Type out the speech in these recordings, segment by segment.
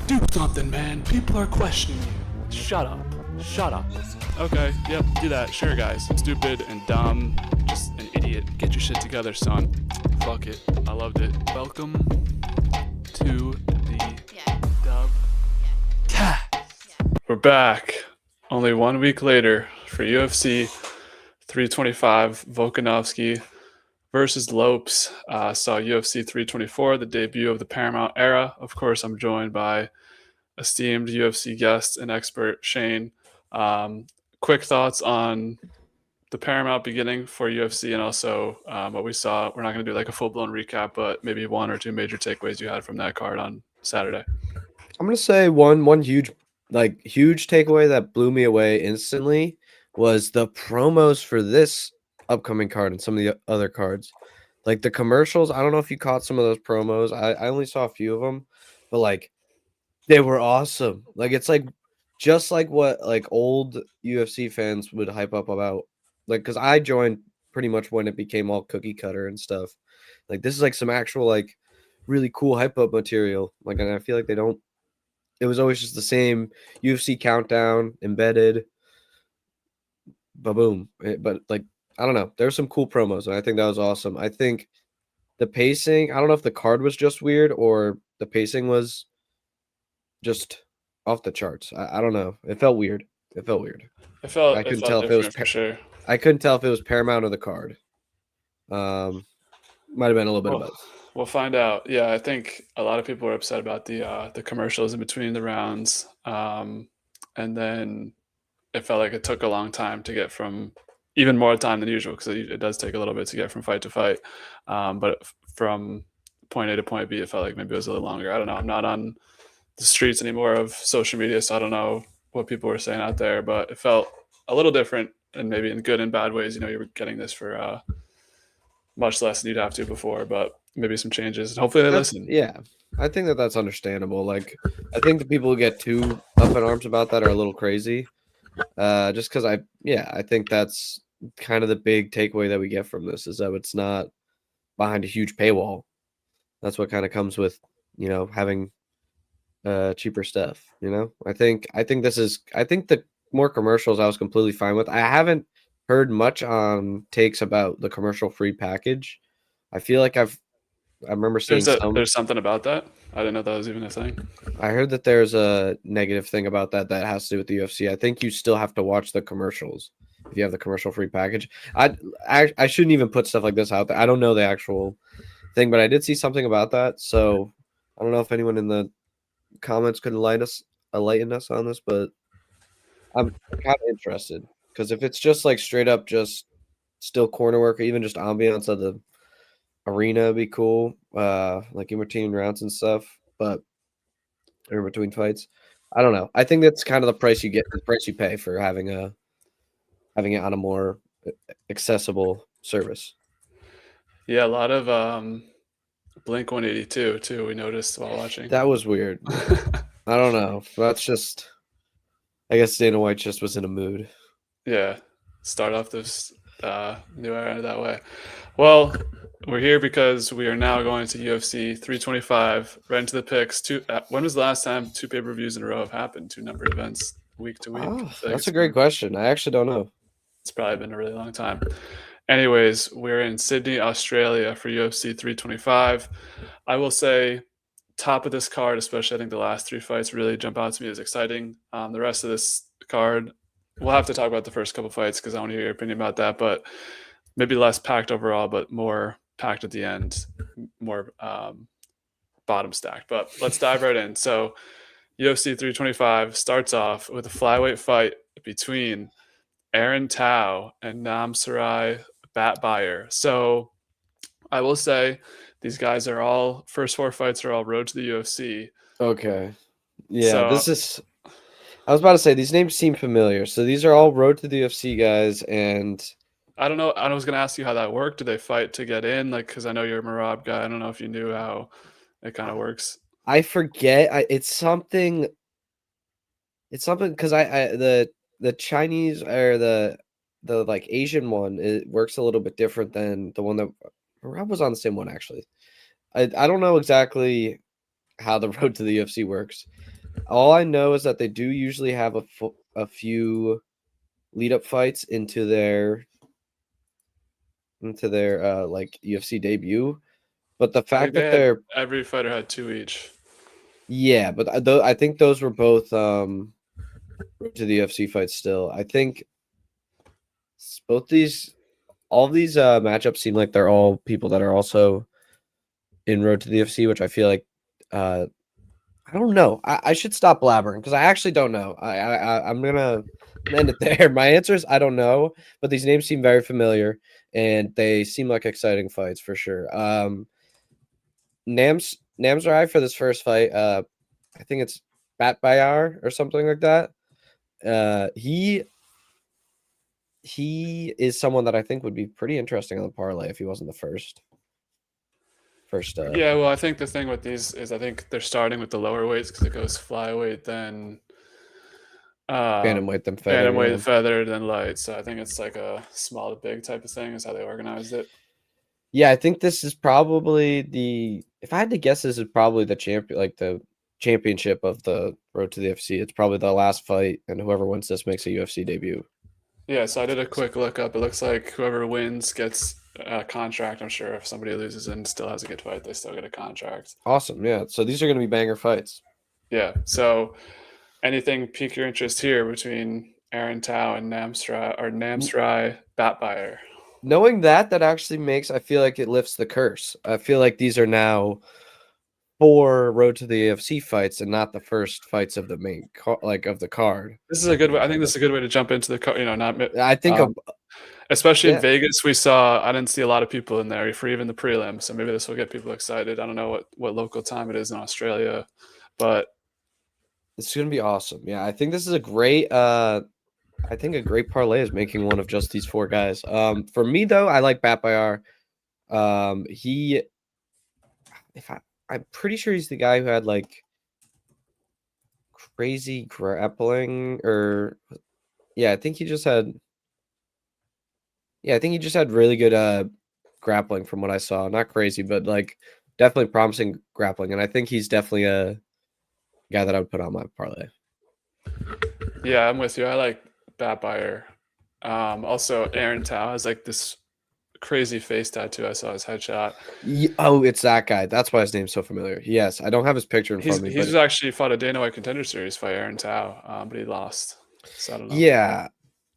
Do something, man. People are questioning you. Shut up. Shut up. Okay, yep, do that. Sure, guys. Stupid and dumb. Just an idiot. Get your shit together, son. Fuck it. I loved it. Welcome to the Dub Cast. We're back. Only 1 week later for UFC 325. Volkanovski versus Lopes. Saw UFC 324, the debut of the Paramount era. Of course, I'm joined by esteemed UFC guest and expert Shane. Quick thoughts on the Paramount beginning for UFC and also what we saw. We're not going to do like a full-blown recap, but maybe one or two major takeaways you had from that card on Saturday. I'm going to say one huge takeaway that blew me away instantly was the promos for this upcoming card and some of the other cards. Like the commercials, I don't know if you caught some of those promos. I only saw a few of them, but like they were awesome. Like it's like just like what like old UFC fans would hype up about. Like because I joined pretty much when it became all cookie cutter and stuff. Like this is like some actual like really cool hype up material. Like and I feel like they don't. It was always just the same UFC countdown embedded. Ba-boom. But like I don't know. There's some cool promos, and I think that was awesome. I think the pacing. I don't know if the card was just weird or the pacing was just off the charts. I don't know. It felt weird. I couldn't tell if it was for sure. I couldn't tell if it was Paramount or the card. Might have been a little bit of both. We'll find out. Yeah, I think a lot of people were upset about the commercials in between the rounds, and then it felt like it took a long time to get from even more time than usual because it does take a little bit to get from fight to fight. But from point A to point B, it felt like maybe it was a little longer. I don't know. I'm not on the streets anymore of social media, so I don't know what people were saying out there, but it felt a little different and maybe in good and bad ways. You know, you were getting this for much less than you'd have to before, but maybe some changes. Hopefully they listen. Yeah, I think that's understandable. Like, I think the people who get too up in arms about that are a little crazy. Just because I think that's kind of the big takeaway that we get from this is that it's not behind a huge paywall. That's what kind of comes with, having cheaper stuff. I think the more commercials I was completely fine with. I haven't heard much on takes about the commercial free package. I feel like I remember seeing there's something about that. I didn't know that was even a thing. I heard that there's a negative thing about that has to do with the UFC. I think you still have to watch the commercials if you have the commercial free package. I shouldn't even put stuff like this out there. I don't know the actual thing, but I did see something about that. So I don't know if anyone in the comments could enlighten us on this, but I'm kind of interested because if it's just like straight up just still corner work or even just ambiance of the arena would be cool, like in between rounds and stuff, but or between fights. I don't know. I think that's kind of the price you pay for having it on a more accessible service. Yeah, a lot of Blink 182 too. We noticed while watching. That was weird. I don't know. That's just. I guess Dana White just was in a mood. Yeah, start off this new era that way. Well, we're here because we are now going to UFC 325, right into the picks. When was the last time two pay-per-views in a row have happened? Two numbered events week to week? Oh, that's a great question. I actually don't know. It's probably been a really long time. Anyways, we're in Sydney, Australia for UFC 325. I will say top of this card, especially I think the last three fights really jump out to me as exciting. The rest of this card, we'll have to talk about the first couple fights because I want to hear your opinion about that, but maybe less packed overall, but more packed at the end, more bottom stacked. But let's dive right in. So UFC 325 starts off with a flyweight fight between Aaron Tao and Namsrai Batbayar. So I will say these guys are all first four fights are all road to the UFC. Okay. Yeah, I was about to say these names seem familiar. So these are all road to the UFC guys, and I don't know. I was going to ask you how that worked. Do they fight to get in? Like, because I know you're a Marab guy. I don't know if you knew how it kind of works. I forget. It's something. It's something because the Chinese or the like Asian one, it works a little bit different than the one that Marab was on the same one actually. I don't know exactly how the road to the UFC works. All I know is that they do usually have a few lead up fights into their like UFC debut, but the I fact think they that had they're every fighter had 2 each. yeah, but I think those were both road to the UFC fights. Still, I think both these all of these matchups seem like they're all people that are also in road to the UFC, which I feel like I don't know. I should stop blabbering because I actually don't know. I'm gonna end it there. My answer is I don't know, but these names seem very familiar and they seem like exciting fights for sure. Namsrai for this first fight, I think it's Batbayar or something like that. He is someone that I think would be pretty interesting on the parlay if he wasn't the first. Yeah, well, I think the thing with these is I think they're starting with the lower weights because it goes flyweight, then Bantamweight them feather. bantamweight, Yeah. feather, then light. So I think it's like a small to big type of thing is how they organized it. Yeah, I think this is probably if I had to guess, this is probably the championship of the road to the UFC. It's probably the last fight, and whoever wins this makes a UFC debut. Yeah, so I did a quick look up. It looks like whoever wins gets a contract. I'm sure if somebody loses and still has a good fight, they still get a contract. Awesome. Yeah. So these are going to be banger fights. Yeah. So anything pique your interest here between Aaron Tao and Namsrai Batbayar? Knowing that actually makes I feel like it lifts the curse. I feel like these are now 4 road to the AFC fights and not the first fights of the main of the card. This is a good way. I think this is a good way to jump into the not I think especially in yeah. Vegas. I didn't see a lot of people in there for even the prelims, so maybe this will get people excited. I don't know what local time it is in Australia, but It's going to be awesome. Yeah, I think this is a great I think a great parlay is making one of just these 4 guys. For me though, I like Batbayar. He I'm pretty sure he's the guy who had like crazy grappling or yeah, I think he just had really good grappling from what I saw. Not crazy, but like definitely promising grappling. And I think he's definitely a guy that I would put on my parlay. yeah, I'm with you. I like Batbayar. Also, Aaron Tao has like this crazy face tattoo. I saw his headshot. Oh, it's that guy. That's why his name's so familiar. Yes, I don't have his picture in front of me. He's actually fought a Dana White Contender Series fight, Aaron Tao, but he lost. So I don't know. Yeah,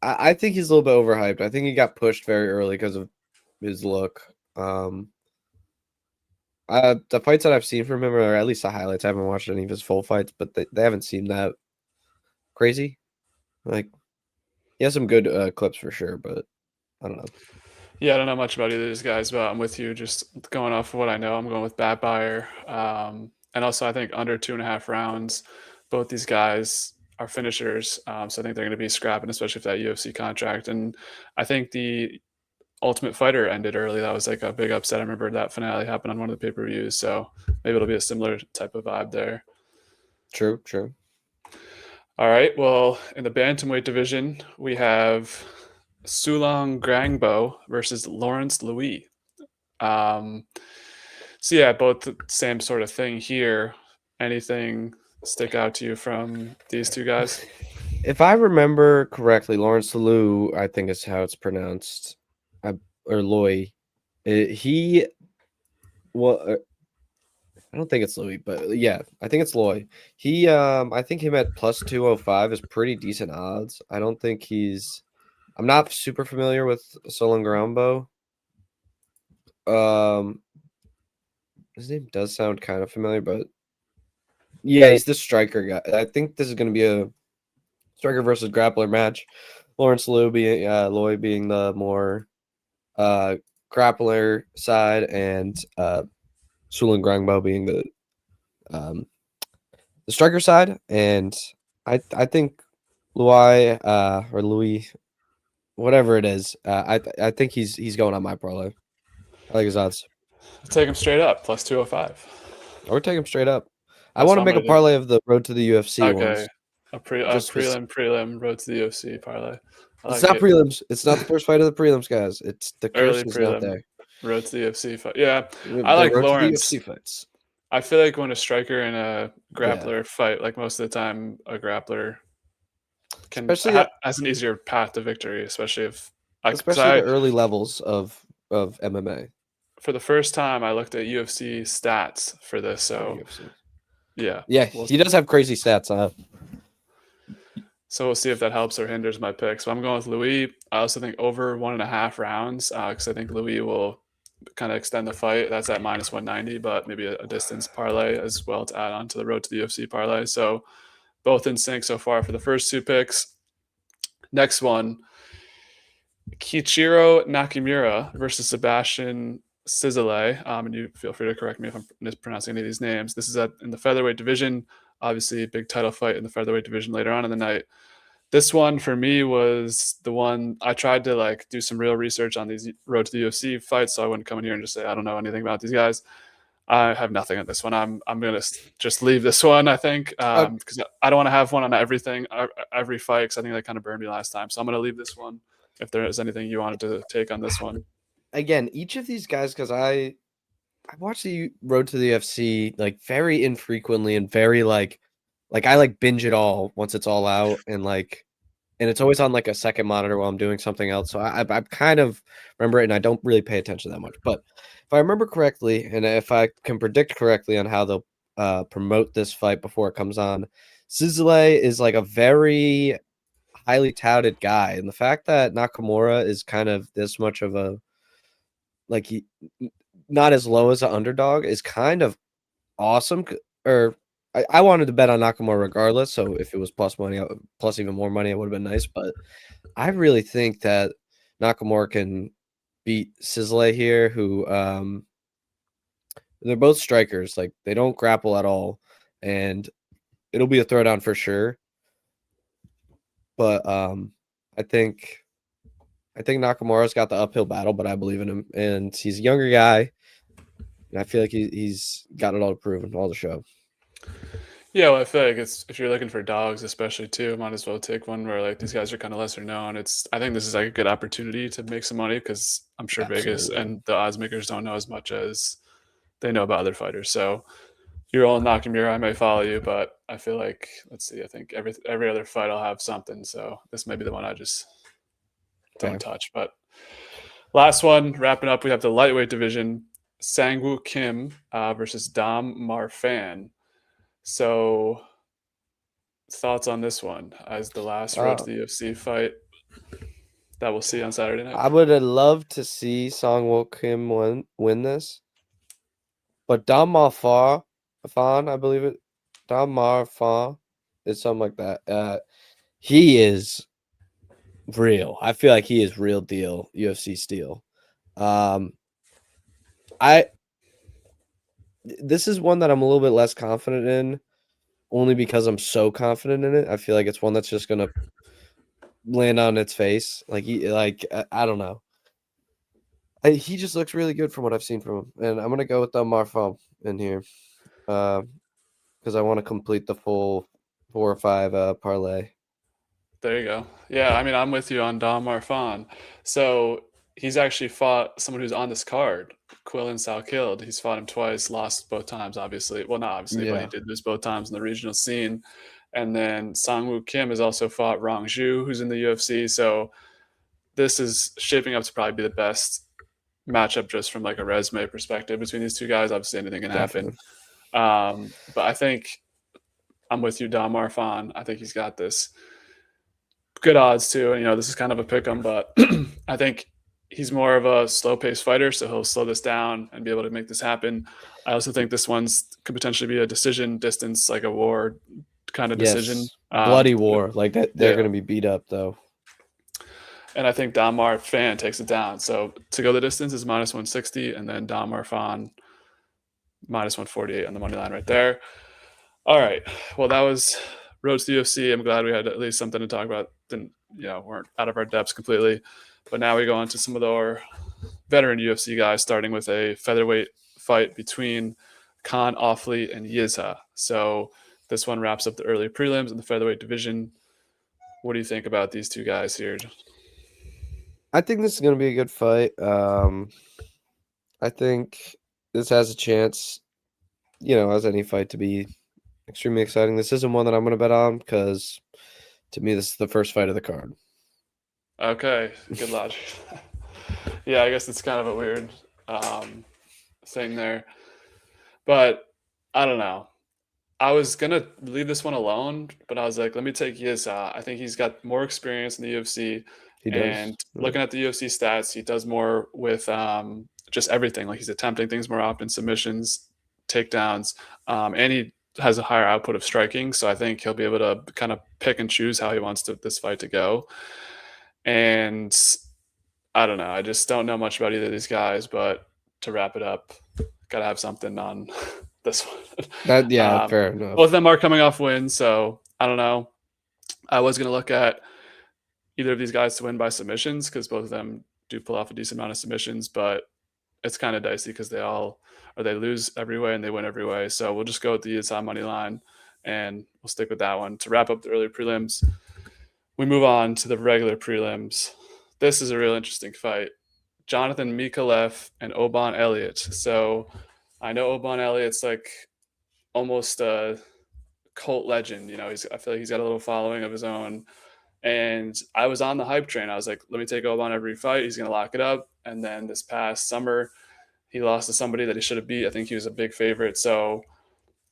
I think he's a little bit overhyped. I think he got pushed very early because of his look. The fights that I've seen from him, or at least the highlights, I haven't watched any of his full fights, but they haven't seemed that crazy. Like, he has some good clips for sure, but I don't know. Yeah, I don't know much about either of these guys, but I'm with you. Just going off of what I know, I'm going with Batbayar. And also, I think under 2.5 rounds, both these guys are finishers. So I think they're going to be scrapping, especially for that UFC contract. And I think the Ultimate Fighter ended early. That was like a big upset. I remember that finale happened on one of the pay-per-views. So maybe it'll be a similar type of vibe there. True. All right. Well, in the bantamweight division, we have Sulangrangbo versus Lawrence Louis. So yeah, both the same sort of thing here. Anything stick out to you from these two guys? If I remember correctly, Lawrence Lou, I think is how it's pronounced, or Loy. He, well, I don't think it's Louis, but yeah, I think it's Loy. I think him at plus 205 is pretty decent odds. I don't think I'm not super familiar with Sulangrangbo. His name does sound kind of familiar, but yeah, he's the striker guy. I think this is going to be a striker versus grappler match. Lawrence Loy being the more grappler side, and Sulangrangbo being the striker side. And I think Louis, whatever it is, I think he's going on my parlay. I like his odds. Take him straight up, plus 205. Or take him straight up. I That's want what to I'm make a gonna do. parlay of the road to the UFC Okay. ones. A prelim road to the UFC parlay. It's not prelims. It's not the first fight of the prelims, guys. It's the curse Early is not prelim there. road to the UFC fight. Yeah, I The like road to the Lawrence. UFC fights. I feel like when a striker and a grappler fight, like most of the time, a grappler has an easier path to victory, especially if especially the early levels of MMA. For the first time, I looked at UFC stats for this, so yeah, he does have crazy stats. So we'll see if that helps or hinders my pick. So I'm going with Louis. I also think over 1.5 rounds because I think Louis will kind of extend the fight. That's at minus 190, but maybe a distance parlay as well to add on to the road to the UFC parlay. So both in sync so far for the first two picks. Next one, Keiichiro Nakamura versus Sebastian Szalay. And you feel free to correct me if I'm mispronouncing any of these names. This is in the featherweight division. Obviously, a big title fight in the featherweight division later on in the night. This one for me was the one I tried to like do some real research on these road to the UFC fights, so I wouldn't come in here and just say I don't know anything about these guys. I have nothing on this one. I'm gonna just leave this one. I think because I don't want to have one on every fight because I think that kind of burned me last time. So I'm gonna leave this one. If there is anything you wanted to take on this one, again, each of these guys because I watch the road to the UFC like very infrequently and very like I like binge it all once it's all out and it's always on like a second monitor while I'm doing something else. So I kind of remember it and I don't really pay attention that much. But if I remember correctly and if I can predict correctly on how they'll promote this fight before it comes on, Szalay is like a very highly touted guy. And the fact that Nakamura is kind of this much of a he not as low as an underdog is kind of awesome. Or I wanted to bet on Nakamura regardless. So if it was plus money, plus even more money, it would have been nice. But I really think that Nakamura can beat Szalay here, who they're both strikers. Like they don't grapple at all, and it'll be a throwdown for sure. But I think Nakamura's got the uphill battle, but I believe in him, and he's a younger guy. And I feel like he's got it all to prove and all to show. Yeah, well, I feel like if you're looking for dogs, especially too, might as well take one where like these guys are kind of lesser known. I think this is like a good opportunity to make some money because I'm sure Vegas and the odds makers don't know as much as they know about other fighters. So if you're all Nakamura, I may follow you, but I feel like let's see, I think every other fight I'll have something. So this may be the one I just don't touch. But last one, wrapping up, we have the lightweight division: Sangwook Kim versus Dom Marfan. So, thoughts on this one as the last road to the UFC fight that we'll see on Saturday night? I would have loved to see Sangwook Kim win this, but Dom Marfan, I believe it, Dom Marfan is something like that. He is real. I feel like he is real deal UFC steel. This is one that I'm a little bit less confident in, only because I'm so confident in it. I feel like it's one that's just gonna land on its face. I don't know. He just looks really good from what I've seen from him, and I'm gonna go with the Marfan in here, because I want to complete the full 4 or 5 parlay. There you go. Yeah, I mean, I'm with you on Dom Marfan. So he's actually fought someone who's on this card, Quillan Salkilld. He's fought him twice, lost both times, obviously. Well, not obviously, but he did lose both times in the regional scene. And then Sangwook Kim has also fought Rong Zhu, who's in the UFC. So this is shaping up to probably be the best matchup just from like a resume perspective between these two guys. Obviously, anything can happen. But I think I'm with you, Dom Marfan. I think he's got this. Good odds too, and this is kind of a pick 'em, but I think he's more of a slow-paced fighter, so he'll slow this down and be able to make this happen. I also think this one's could potentially be a decision distance, like a war kind of decision, bloody war, like that. They're going to be beat up though, and I think Dom Marfan takes it down. So to go the distance is minus 160, and then Dom Marfan minus 148 on the money line right there. All right, well that was road to the UFC. I'm glad we had at least something to talk about. Weren't out of our depths completely. But now we go on to some of our veteran UFC guys, starting with a featherweight fight between Kaan, Ofli, and Yizha. So this one wraps up the early prelims in the featherweight division. What do you think about these two guys here? I think this is going to be a good fight. I think this has a chance. as any fight to be extremely exciting. This isn't one that I'm going to bet on because to me, this is the first fight of the card. Okay, good logic. Yeah, I guess it's kind of a weird thing there. But I don't know. I was going to leave this one alone, but I was like, let me take Yizha. I think he's got more experience in the UFC. He does. And looking at the UFC stats, he does more with just everything. Like he's attempting things more often, submissions, takedowns, and he has a higher output of striking. So I think he'll be able to kind of pick and choose how he wants this fight to go. And I don't know. I just don't know much about either of these guys. But to wrap it up, gotta have something on this one. Fair enough. Both of them are coming off wins, so I don't know. I was gonna look at either of these guys to win by submissions because both of them do pull off a decent amount of submissions, but it's kind of dicey because they lose every way and they win every way. So we'll just go with the Yizha money line and we'll stick with that one. To wrap up the early prelims, we move on to the regular prelims. This is a real interesting fight. Jonathan Micallef and Oban Elliott. So I know Oban Elliott's like almost a cult legend. I feel like he's got a little following of his own. And I was on the hype train. I was like, let me take Oban every fight. He's going to lock it up. And then this past summer, he lost to somebody that he should have beat. I think he was a big favorite. So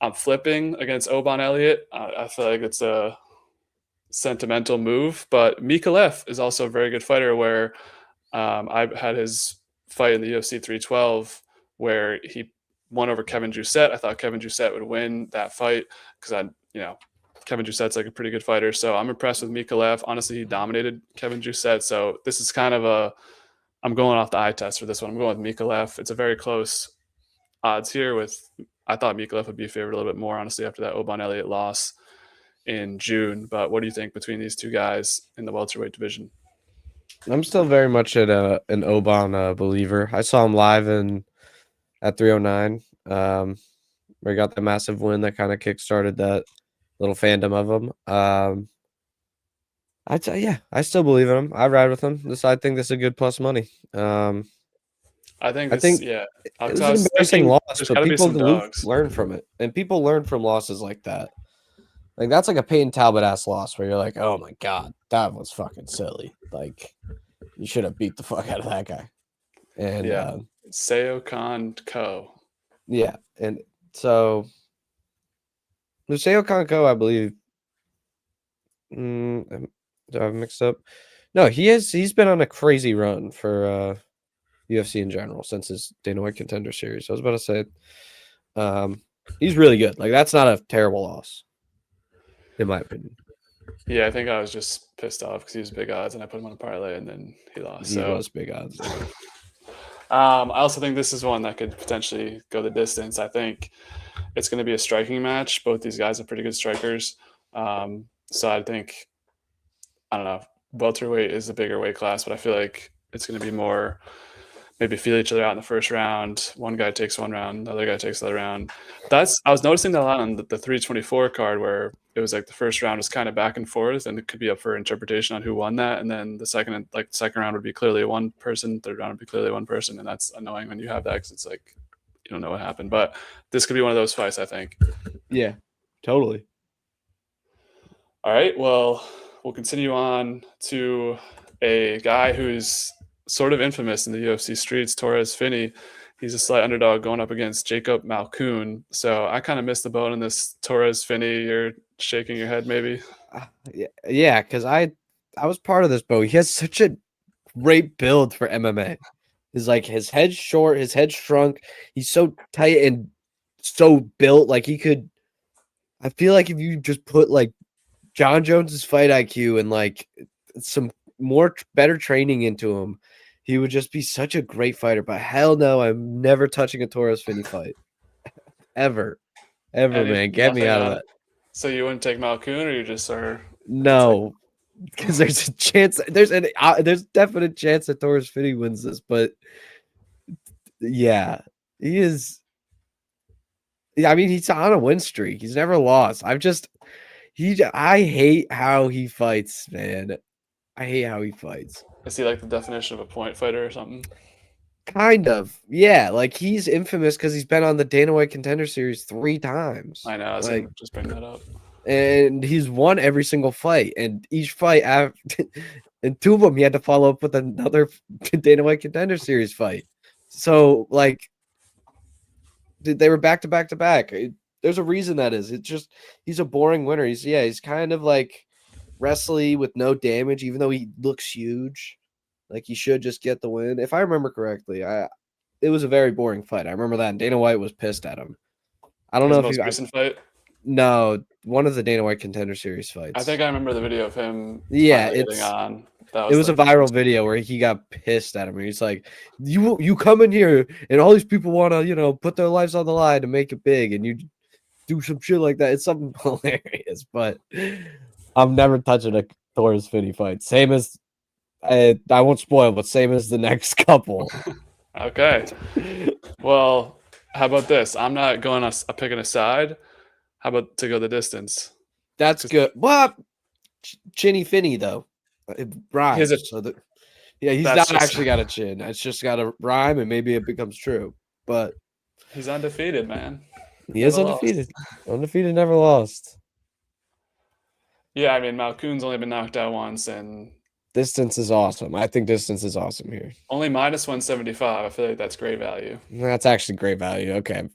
I'm flipping against Oban Elliott. I feel like it's a sentimental move. But Micallef is also a very good fighter where I had his fight in the UFC 312 where he won over Kevin Jousset. I thought Kevin Jousset would win that fight because Kevin Jousset's like a pretty good fighter. So I'm impressed with Micallef. Honestly, he dominated Kevin Jousset. So this is kind of I'm going off the eye test for this one. I'm going with Micallef. It's a very close odds here I thought Micallef would be favored a little bit more, honestly, after that Oban Elliott loss in June. But what do you think between these two guys in the welterweight division? I'm still very much an Oban believer. I saw him live at 309, where he got the massive win that kind of kickstarted that little fandom of him. I still believe in him. I ride with him. I think this is a good plus money. I think it was an embarrassing loss, but people learn from it, and people learn from losses like that. Like that's like a Peyton Talbot-ass loss where you're like, oh my god, that was fucking silly. Like you should have beat the fuck out of that guy. And Seo Kaan Ko. Yeah, and so Seo Kaan Ko, I believe. Do I have mixed up? No, he's been on a crazy run for UFC in general since his Dana White Contender Series. I was about to say, he's really good. Like that's not a terrible loss, in my opinion. Yeah, I think I was just pissed off because he was big odds, and I put him on a parlay, and then he lost. He was big odds. I also think this is one that could potentially go the distance. I think it's going to be a striking match. Both these guys are pretty good strikers. So I think, I don't know, welterweight is a bigger weight class, but I feel like it's going to be more maybe feel each other out in the first round. One guy takes one round, the other guy takes the other round. I was noticing that a lot on the 324 card where it was like the first round was kind of back and forth and it could be up for interpretation on who won that. And then the second round would be clearly one person, third round would be clearly one person. And that's annoying when you have that because it's like, you don't know what happened. But this could be one of those fights, I think. Yeah, totally. All right, well, we'll continue on to a guy who's sort of infamous in the UFC streets, Torrez Finney. He's a slight underdog going up against Jacob Malkoun. So I kind of missed the boat on this Torrez Finney. You're shaking your head, maybe. Yeah, because I was part of this boat. He has such a great build for MMA. His head's short, his head shrunk. He's so tight and so built. Like he could. I feel like if you just put like John Jones's fight IQ and like some better training into him, he would just be such a great fighter. But hell no, I'm never touching a Torrez Finney fight. Ever, man. Get me out of that. So you wouldn't take Malkoun, or you just are? No, because there's a chance. There's definite chance that Torrez Finney wins this. But yeah, he is. Yeah, I mean, he's on a win streak. He's never lost. I hate how he fights, man. I hate how he fights. Is he like the definition of a point fighter or something? Kind of. Yeah. Like he's infamous because he's been on the Dana White Contender Series 3 times. I know. I was Like, gonna just bring that up. and he's won every single fight. And each fight, and 2 of them, he had to follow up with another Dana White Contender Series fight. So, like, they were back to back to back. There's a reason that is. It's just he's a boring winner. He's kind of like wrestly with no damage, even though he looks huge. Like he should just get the win. If I remember correctly, it was a very boring fight. I remember that. And Dana White was pissed at him. I don't His know if most you. recent fight. No, one of the Dana White Contender Series fights. I think I remember the video of him. Yeah, getting on. It was a viral video where he got pissed at him. He's like, "You come in here and all these people want to, put their lives on the line to make it big, and you do some shit like that." It's something hilarious, but I'm never touching a Torrez Finney fight. Same as I won't spoil, but same as the next couple. Okay. Well, how about this? I'm not going picking a side. How about to go the distance? That's good. What? Chinny Finney though. It rhymes. He's not actually got a chin. It's just got a rhyme, and maybe it becomes true. But he's undefeated, man. He is undefeated. Undefeated, never lost. Yeah, I mean, Malkoun's only been knocked out once, and distance is awesome. I think distance is awesome here. Only minus 175. I feel like that's great value. That's actually great value. Okay.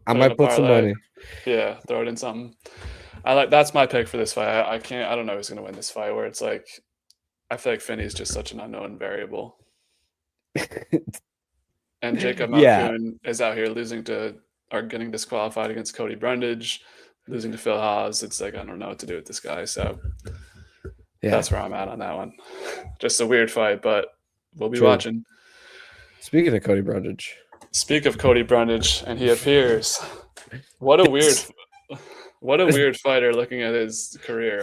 I might put some money. Yeah, throw it in something. That's my pick for this fight. I don't know who's gonna win this fight. Where it's like, I feel like Finney's just such an unknown variable. And Jacob Malkoun is out here getting disqualified against Cody Brundage, losing to Phil Haas. It's like I don't know what to do with this guy. So that's where I'm at on that one. Just a weird fight, but we'll be watching. Speaking of Cody Brundage. Speak of Cody Brundage, and he appears. What a weird fighter looking at his career.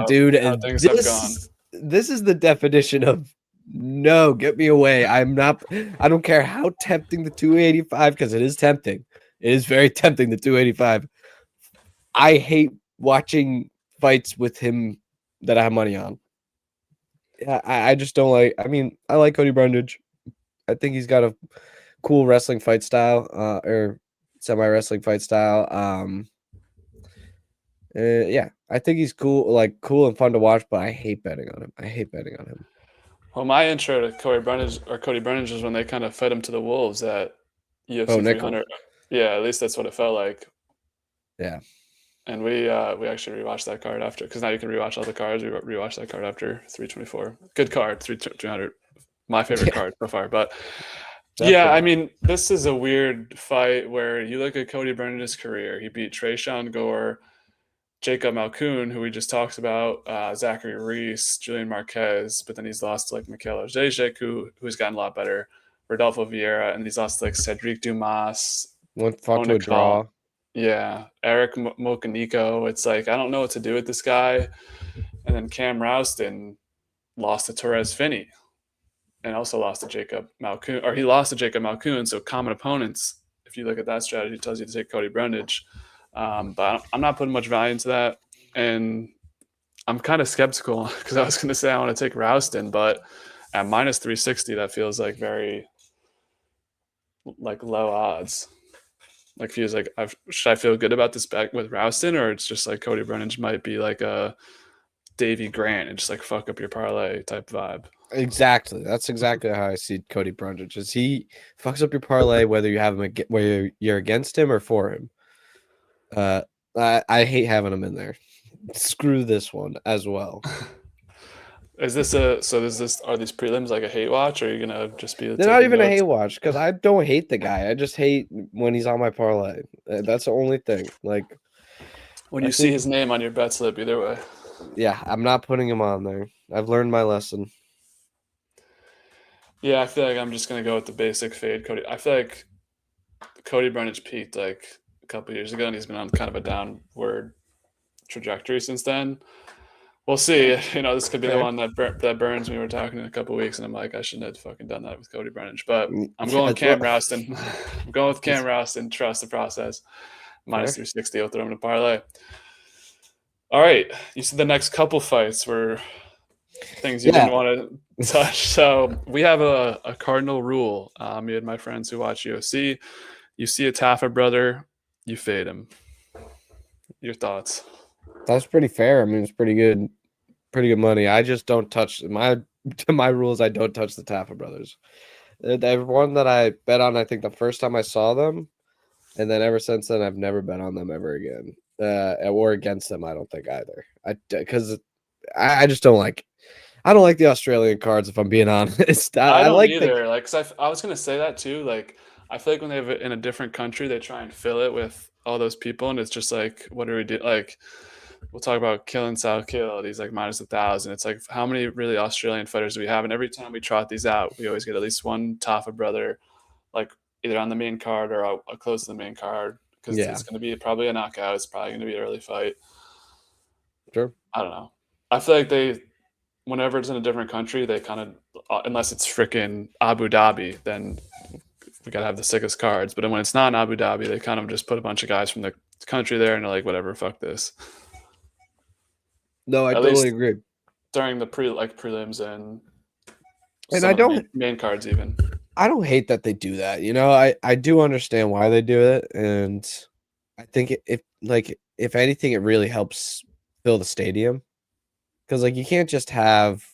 Dude. How things have gone. This is the definition of no, get me away. I don't care how tempting the 285, because it is tempting. It is very tempting, the 285. I hate watching fights with him that I have money on. Yeah, I just don't like. I mean, I like Cody Brundage. I think he's got a cool wrestling fight style, or semi-wrestling fight style. I think he's cool and fun to watch, but I hate betting on him. Well, my intro to Cody Brundage was when they kind of fed him to the wolves at UFC 300. Yeah, at least that's what it felt like. Yeah. And we actually rewatched that card after, because now you can rewatch all the cards. We rewatched that card after 324. Good card, 300. My favorite card so far. But definitely. I mean, this is a weird fight where you look at Cody Brundage's career. He beat Tresean Gore, Jacob Malkoun, who we just talked about, Zachary Reese, Julian Marquez, but then he's lost to Micallef, who's gotten a lot better, Rodolfo Vieira, and he's lost to Cedric Dumas. Fought to a draw. Yeah, Eric Mokaniko. It's like, I don't know what to do with this guy. And then Cam Rowston lost to Torrez Finney and also lost to Jacob Malkoun, or he lost to Jacob Malkoun. So common opponents, if you look at that strategy, it tells you to take Cody Brundage. But I'm not putting much value into that. And I'm kind of skeptical because I was going to say I want to take Rowston, but at minus 360, that feels like very low odds. Like feels like should I feel good about this back with Rowston, or it's just like Cody Brundage might be like a Davey Grant and just like fuck up your parlay type vibe. Exactly. That's exactly how I see Cody Brundage. Is he fucks up your parlay whether you have him whether you're against him or for him. I hate having him in there. Screw this one as well. Are these prelims like a hate watch, or are you gonna just be? They're not even a hate watch because I don't hate the guy. I just hate when he's on my parlay. That's the only thing. Like when you see his name on your bet slip, either way. Yeah, I'm not putting him on there. I've learned my lesson. Yeah, I feel like I'm just gonna go with the basic fade Cody. I feel like Cody Brundage peaked like a couple years ago, and he's been on kind of a downward trajectory since then. We'll see. This could be the one that burns me. We're talking in a couple of weeks, and I'm like, I shouldn't have fucking done that with Cody Brundage. But I'm going with Cam Rowston. I'm going with Cam Rowston. Trust the process. Minus 360. I'll throw him in a parlay. All right. You said the next couple fights were things you didn't want to touch. So we have a cardinal rule. Me and my friends who watch UFC, you see a Tafa brother, you fade him. Your thoughts? That's pretty fair. I mean, it's pretty good money. I just don't touch my rules. I don't touch the Tafa brothers. They're one that I bet on, I think, the first time I saw them, and then ever since then, I've never bet on them ever again, or against them. I don't think either. Because I just don't like. I don't like the Australian cards, if I'm being honest. I don't like either. Like, 'cause I was gonna say that too. Like, I feel like when they have it in a different country, they try and fill it with all those people, and it's just like, what do we do? Like, we'll talk about killing Salkilld. He's like -1,000. It's like, how many really Australian fighters do we have? And every time we trot these out, we always get at least one Tafa brother, like either on the main card or close to the main card, because it's going to be probably a knockout. It's probably going to be an early fight. Sure. I don't know. I feel like whenever it's in a different country, they kind of, unless it's freaking Abu Dhabi, then we got to have the sickest cards. But when it's not in Abu Dhabi, they kind of just put a bunch of guys from the country there and they're like, whatever, fuck this. No, I totally agree. During the prelims and I don't main cards even. I don't hate that they do that. You know, I do understand why they do it, and I think if anything, it really helps fill the stadium, because like you can't just have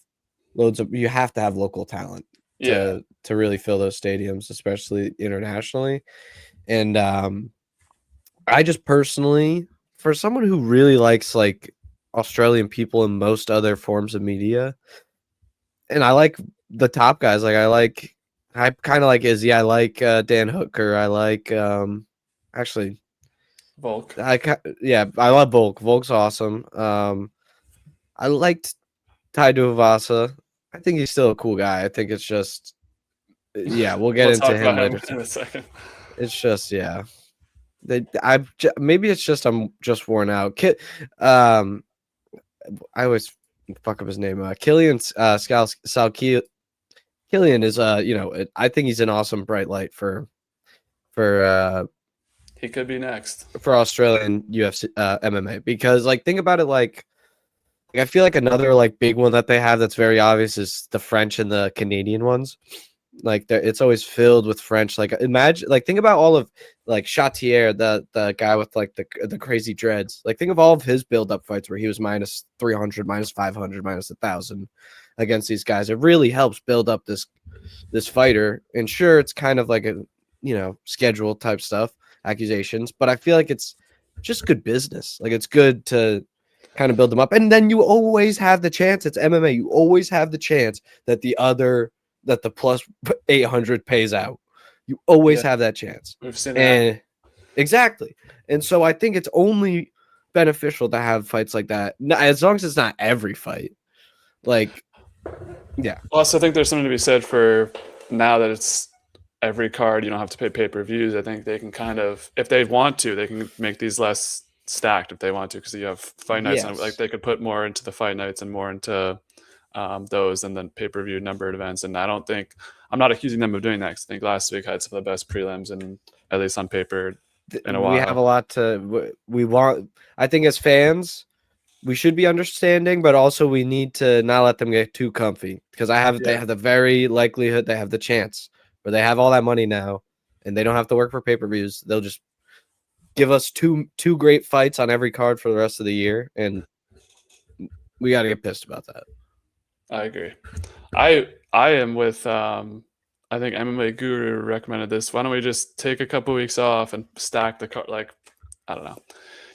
you have to have local talent to really fill those stadiums, especially internationally. And I just personally, for someone who really likes like Australian people in most other forms of media, and I like the top guys, like I kind of like Izzy, I like Dan Hooker, I like actually Volk. I love Volk. Volk's awesome. I liked Tai Tuivasa. I think he's still a cool guy. I think it's just we'll get into him later in a second. It's just maybe it's just I'm just worn out. I always fuck up his name. Salkilld. Quillan is I think he's an awesome bright light for he could be next for Australian UFC MMA, because like think about it, like I feel like another like big one that they have that's very obvious is the French and the Canadian ones. Like it's always filled with French. Like imagine, like think about all of like Chatier, the guy with like the crazy dreads. Like think of all of his build up fights where he was -300, -500, -1,000 against these guys. It really helps build up this fighter. And sure, it's kind of like a schedule type stuff, accusations, but I feel like it's just good business. Like it's good to kind of build them up, and then you always have the chance. It's MMA. You always have the chance that the plus 800 pays out. You always have that chance. We've seen that. Exactly. And so I think it's only beneficial to have fights like that, as long as it's not every fight. Like, yeah. Also, I think there's something to be said for now that it's every card. You don't have to pay pay-per-views. I think they can kind of, if they want to, they can make these less stacked if they want to, because you have fight nights. And, like they could put more into the fight nights and more into those, and then pay-per-view numbered events. And I'm not accusing them of doing that, because I think last week had some of the best prelims, and at least on paper, in a while. We have a lot to we want. I think as fans, we should be understanding, but also we need to not let them get too comfy, because they have the very likelihood, they have the chance where they have all that money now and they don't have to work for pay-per-views. They'll just give us two great fights on every card for the rest of the year, and we got to get pissed about that. I agree. I am with I think MMA Guru recommended this. Why don't we just take a couple weeks off and stack the card? Like, I don't know.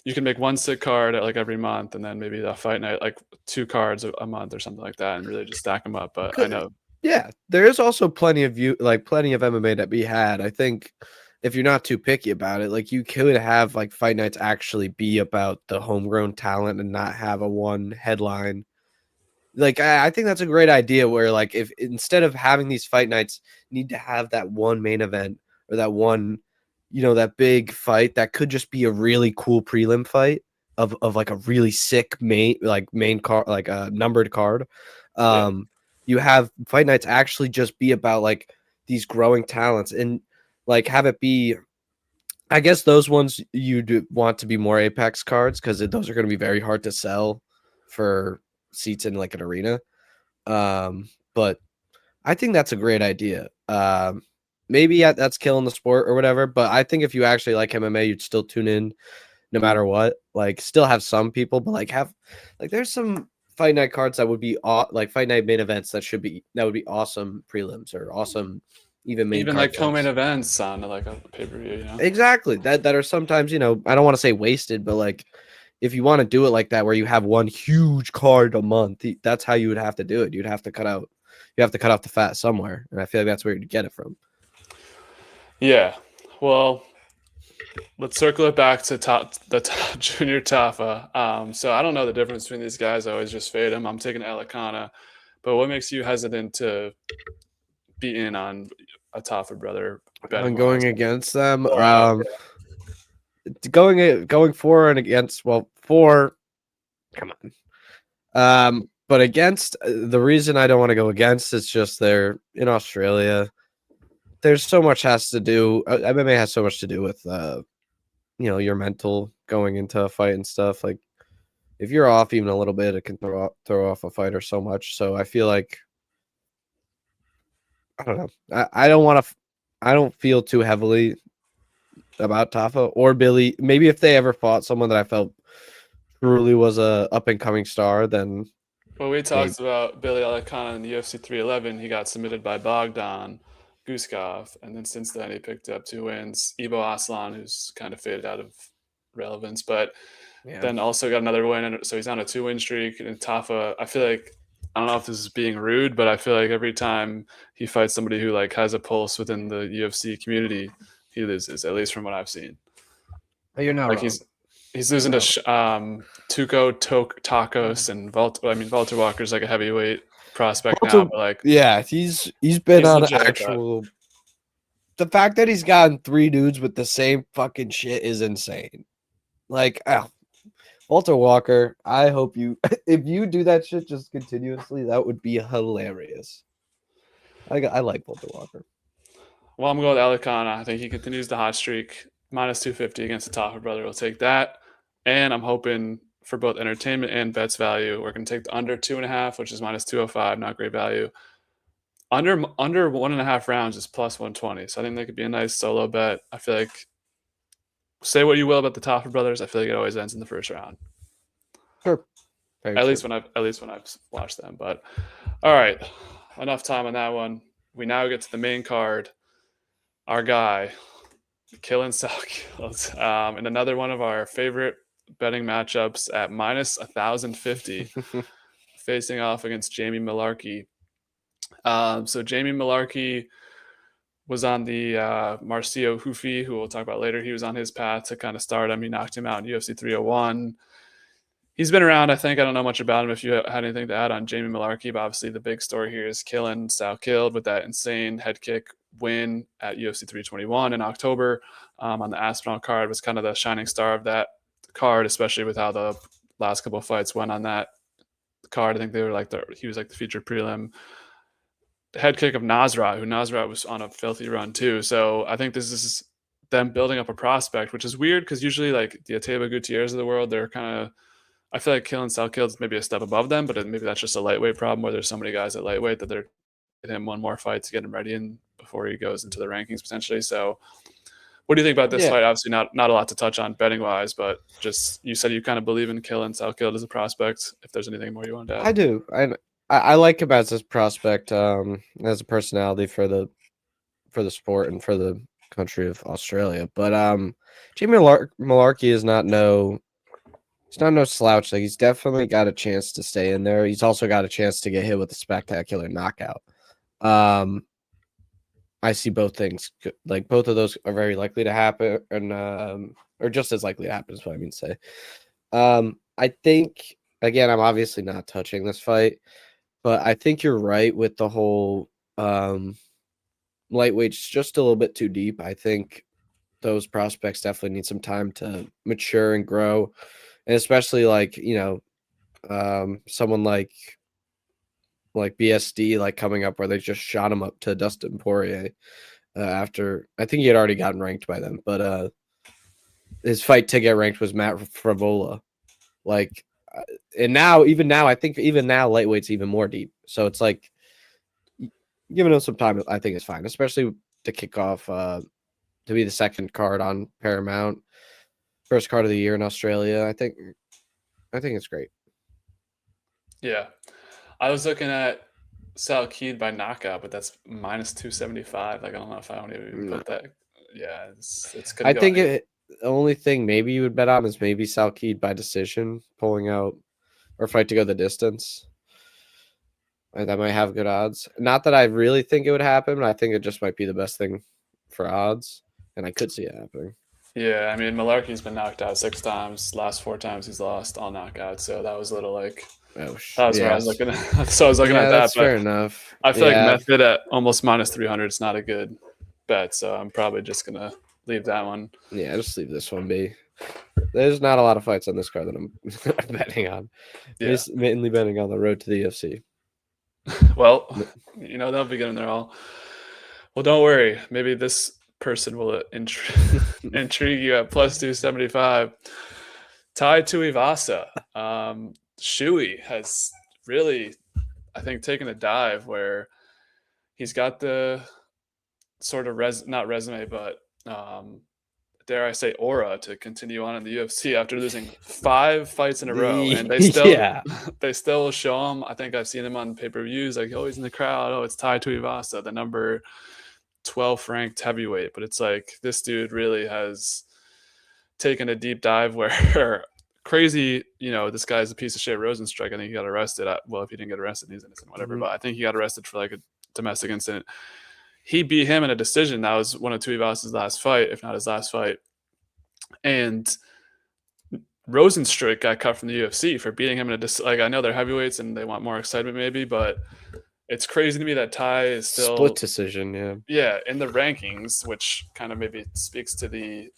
You can make one sick card at like every month, and then maybe the fight night, like 2 cards a month or something like that, and really just stack them up. But I know. Yeah, there is also plenty of MMA to be had. I think if you're not too picky about it, like you could have like fight nights actually be about the homegrown talent and not have a one headline. Like I think that's a great idea, where like if instead of having these fight nights, need to have that one main event or that one, that big fight that could just be a really cool prelim fight of like a really sick main card, like a numbered card. You have fight nights actually just be about like these growing talents, and like have it be, I guess those ones you do want to be more Apex cards, because those are going to be very hard to sell for seats in like an arena. But I think that's a great idea. Maybe that's killing the sport or whatever. But I think if you actually like MMA, you'd still tune in no matter what. Like, still have some people, but there's some fight night cards that would be like fight night main events that would be awesome prelims or awesome even main Even card like co-main fights. events on like a pay-per-view, you know? Exactly. That are sometimes, I don't want to say wasted, but like if you want to do it like that where you have one huge card a month, that's how you would have to do it. You have to cut out the fat somewhere. And I feel like that's where you'd get it from. Yeah. Well, let's circle it back to the top junior Tafa. So I don't know the difference between these guys. I always just fade them. I'm taking Elekana. But what makes you hesitant to be in on a Tafa brother betting I'm going wise? against them. Wow. Going for and against, well, for, come on. But against, the reason I don't want to go against is just they're in Australia. There's so much has to do. MMA has so much to do with, your mental going into a fight and stuff. Like, if you're off even a little bit, it can throw off a fighter so much. So I feel like, I don't know. I don't want to. I don't feel too heavily about Tafa or Billy. Maybe if they ever fought someone that I felt truly was a up and coming star, then Well, we maybe. talked about Billy Elekana in the UFC 311. He got submitted by Bogdan Guskov, and then since then he picked up 2 wins. Ibo Aslan, who's kind of faded out of relevance, but then also got another win, and so he's on a 2-win streak. And Tafa, I feel like, I don't know if this is being rude, but I feel like every time he fights somebody who like has a pulse within the UFC community, he loses. At least from what I've seen. You're not Like wrong. he's losing to Tuco Takos and Volta. I mean, Volta Walker's like a heavyweight prospect now, but like, yeah, he's been he's on legit at that. actual. The fact that he's gotten 3 dudes with the same fucking shit is insane. Like, Walter Walker, I hope you, if you do that shit just continuously, that would be hilarious. I like Walter Walker. Well, I'm going with Elekana. I think he continues the hot streak. Minus 250 against the Tafa brother. We'll take that. And I'm hoping for both entertainment and bets value. We're going to take the under 2.5, which is minus 205. Not great value. Under 1.5 rounds is plus 120. So I think that could be a nice solo bet. I feel like, say what you will about the Tafa brothers, I feel like it always ends in the first round. Sure. At least when I've watched them. But all right, enough time on that one. We now get to the main card. Our guy, Quillan Salkilld, and another one of our favorite betting matchups at minus 1,050, facing off against Jamie Malarkey. So Jamie Malarkey was on the Marcio Hufi, who we'll talk about later. He was on his path to kind of stardom. He knocked him out in UFC 301. He's been around, I think. I don't know much about him. If you had anything to add on Jamie Malarkey, but obviously the big story here is Quillan Salkilld with that insane head kick win at UFC 321 in October on the Aspinall card. Was kind of the shining star of that card, especially with how the last couple of fights went on that card. I think they were like he was like the featured prelim. The head kick of Namsrai, who Namsrai was on a filthy run too. So I think this is them building up a prospect, which is weird because usually like the Ateba Gutierrez of the world, they're kind of, I feel like Quillan Salkilld is maybe a step above them, but maybe that's just a lightweight problem where there's so many guys at lightweight that they're getting him one more fight to get him ready and before he goes into the rankings potentially. So what do you think about this fight? Obviously not a lot to touch on betting wise, but just, you said you kind of believe in Quillan Salkilld as a prospect. If there's anything more you want to add. I do. I like him as a prospect, as a personality for the sport and for the country of Australia. But Jamie Malarkey is not no slouch. Like, he's definitely got a chance to stay in there. He's also got a chance to get hit with a spectacular knockout. I see both things. Like, both of those are very likely to happen, and or just as likely to happen is what I mean to say. I think, again, I'm obviously not touching this fight, but I think you're right with the whole lightweight's just a little bit too deep. I think those prospects definitely need some time to mature and grow, and especially like someone like BSD, like coming up where they just shot him up to Dustin Poirier after, I think he had already gotten ranked by them, but his fight to get ranked was Matt Favola. Like, And now, I think even now, lightweight's even more deep. So it's like giving him some time, I think is fine, especially to kick off to be the second card on Paramount, first card of the year in Australia. I think it's great. Yeah. I was looking at Salkilld by knockout, but that's minus 275. Like, I don't know if I don't even put that. Yeah, it's gonna I go. think the only thing maybe you would bet on is maybe Salkilld by decision, pulling out or fight to go the distance. That might have good odds. Not that I really think it would happen, but I think it just might be the best thing for odds, and I could see it happening. Yeah, I mean, Malarkey's been knocked out 6 times. Last 4 times he's lost, all knockouts. So that was a little like that was where I was looking at. So I was looking at that. That's fair enough. I feel like method at almost minus 300 is not a good bet. So I'm probably just gonna leave that one. Yeah, just leave this one be. There's not a lot of fights on this card that I'm betting on. Yeah. Just mainly betting on the road to the UFC. Well, they'll be getting there all. Well, don't worry. Maybe this person will intrigue you at plus 275. Tai Tuivasa. Shui has really, I think, taken a dive where he's got the sort of not resume, but dare I say aura to continue on in the UFC after losing 5 fights in a row, and they still they still show him. I think I've seen him on pay-per-views, like, oh, he's in the crowd. Oh, it's Tai Tuivasa, the number 12 ranked heavyweight. But it's like this dude really has taken a deep dive where crazy, this guy's a piece of shit. Rosenstruck, I think he got arrested. Well, if he didn't get arrested, he's innocent, whatever. Mm-hmm. But I think he got arrested for like a domestic incident. He beat him in a decision. That was one of Tuivasa's last fight, if not his last fight. And Rosenstruck got cut from the UFC for beating him in a like, I know they're heavyweights and they want more excitement maybe, but it's crazy to me that Tai is still split decision. Yeah, in the rankings, which kind of maybe speaks to the.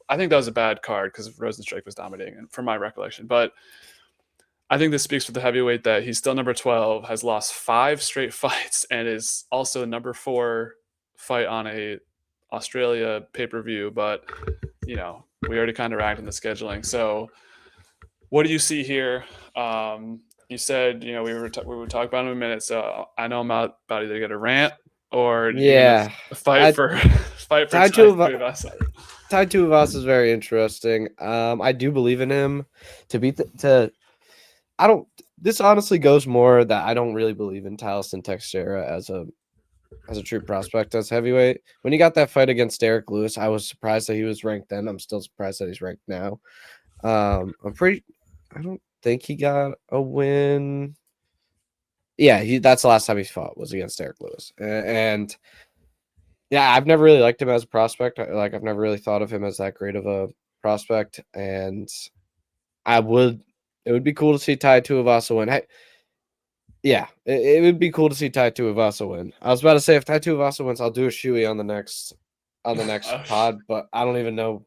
I think that was a bad card because Rosenstruck was dominating, from my recollection. But I think this speaks for the heavyweight that he's still number 12, has lost 5 straight fights, and is also number 4 fight on a Australia pay-per-view. But, we already kind of ranked in the scheduling. So what do you see here? You said, we would talk about him in a minute. So I know I'm about either get a rant or fight for Tai Tuivasa. Tai Tuivasa is very interesting. I do believe in him to beat this honestly goes more that I don't really believe in Taliesin Teixeira as a true prospect as heavyweight. When he got that fight against Derek Lewis, I was surprised that he was ranked then. I'm still surprised that he's ranked now. I don't think he got a win. Yeah, that's the last time he fought was against Derek Lewis. And yeah, I've never really liked him as a prospect. I've never really thought of him as that great of a prospect. And it would be cool to see Tai Tuivasa win. Hey, yeah, it would be cool to see Tai Tuivasa win. I was about to say, if Tai Tuivasa wins, I'll do a shoey on the next pod, but I don't even know.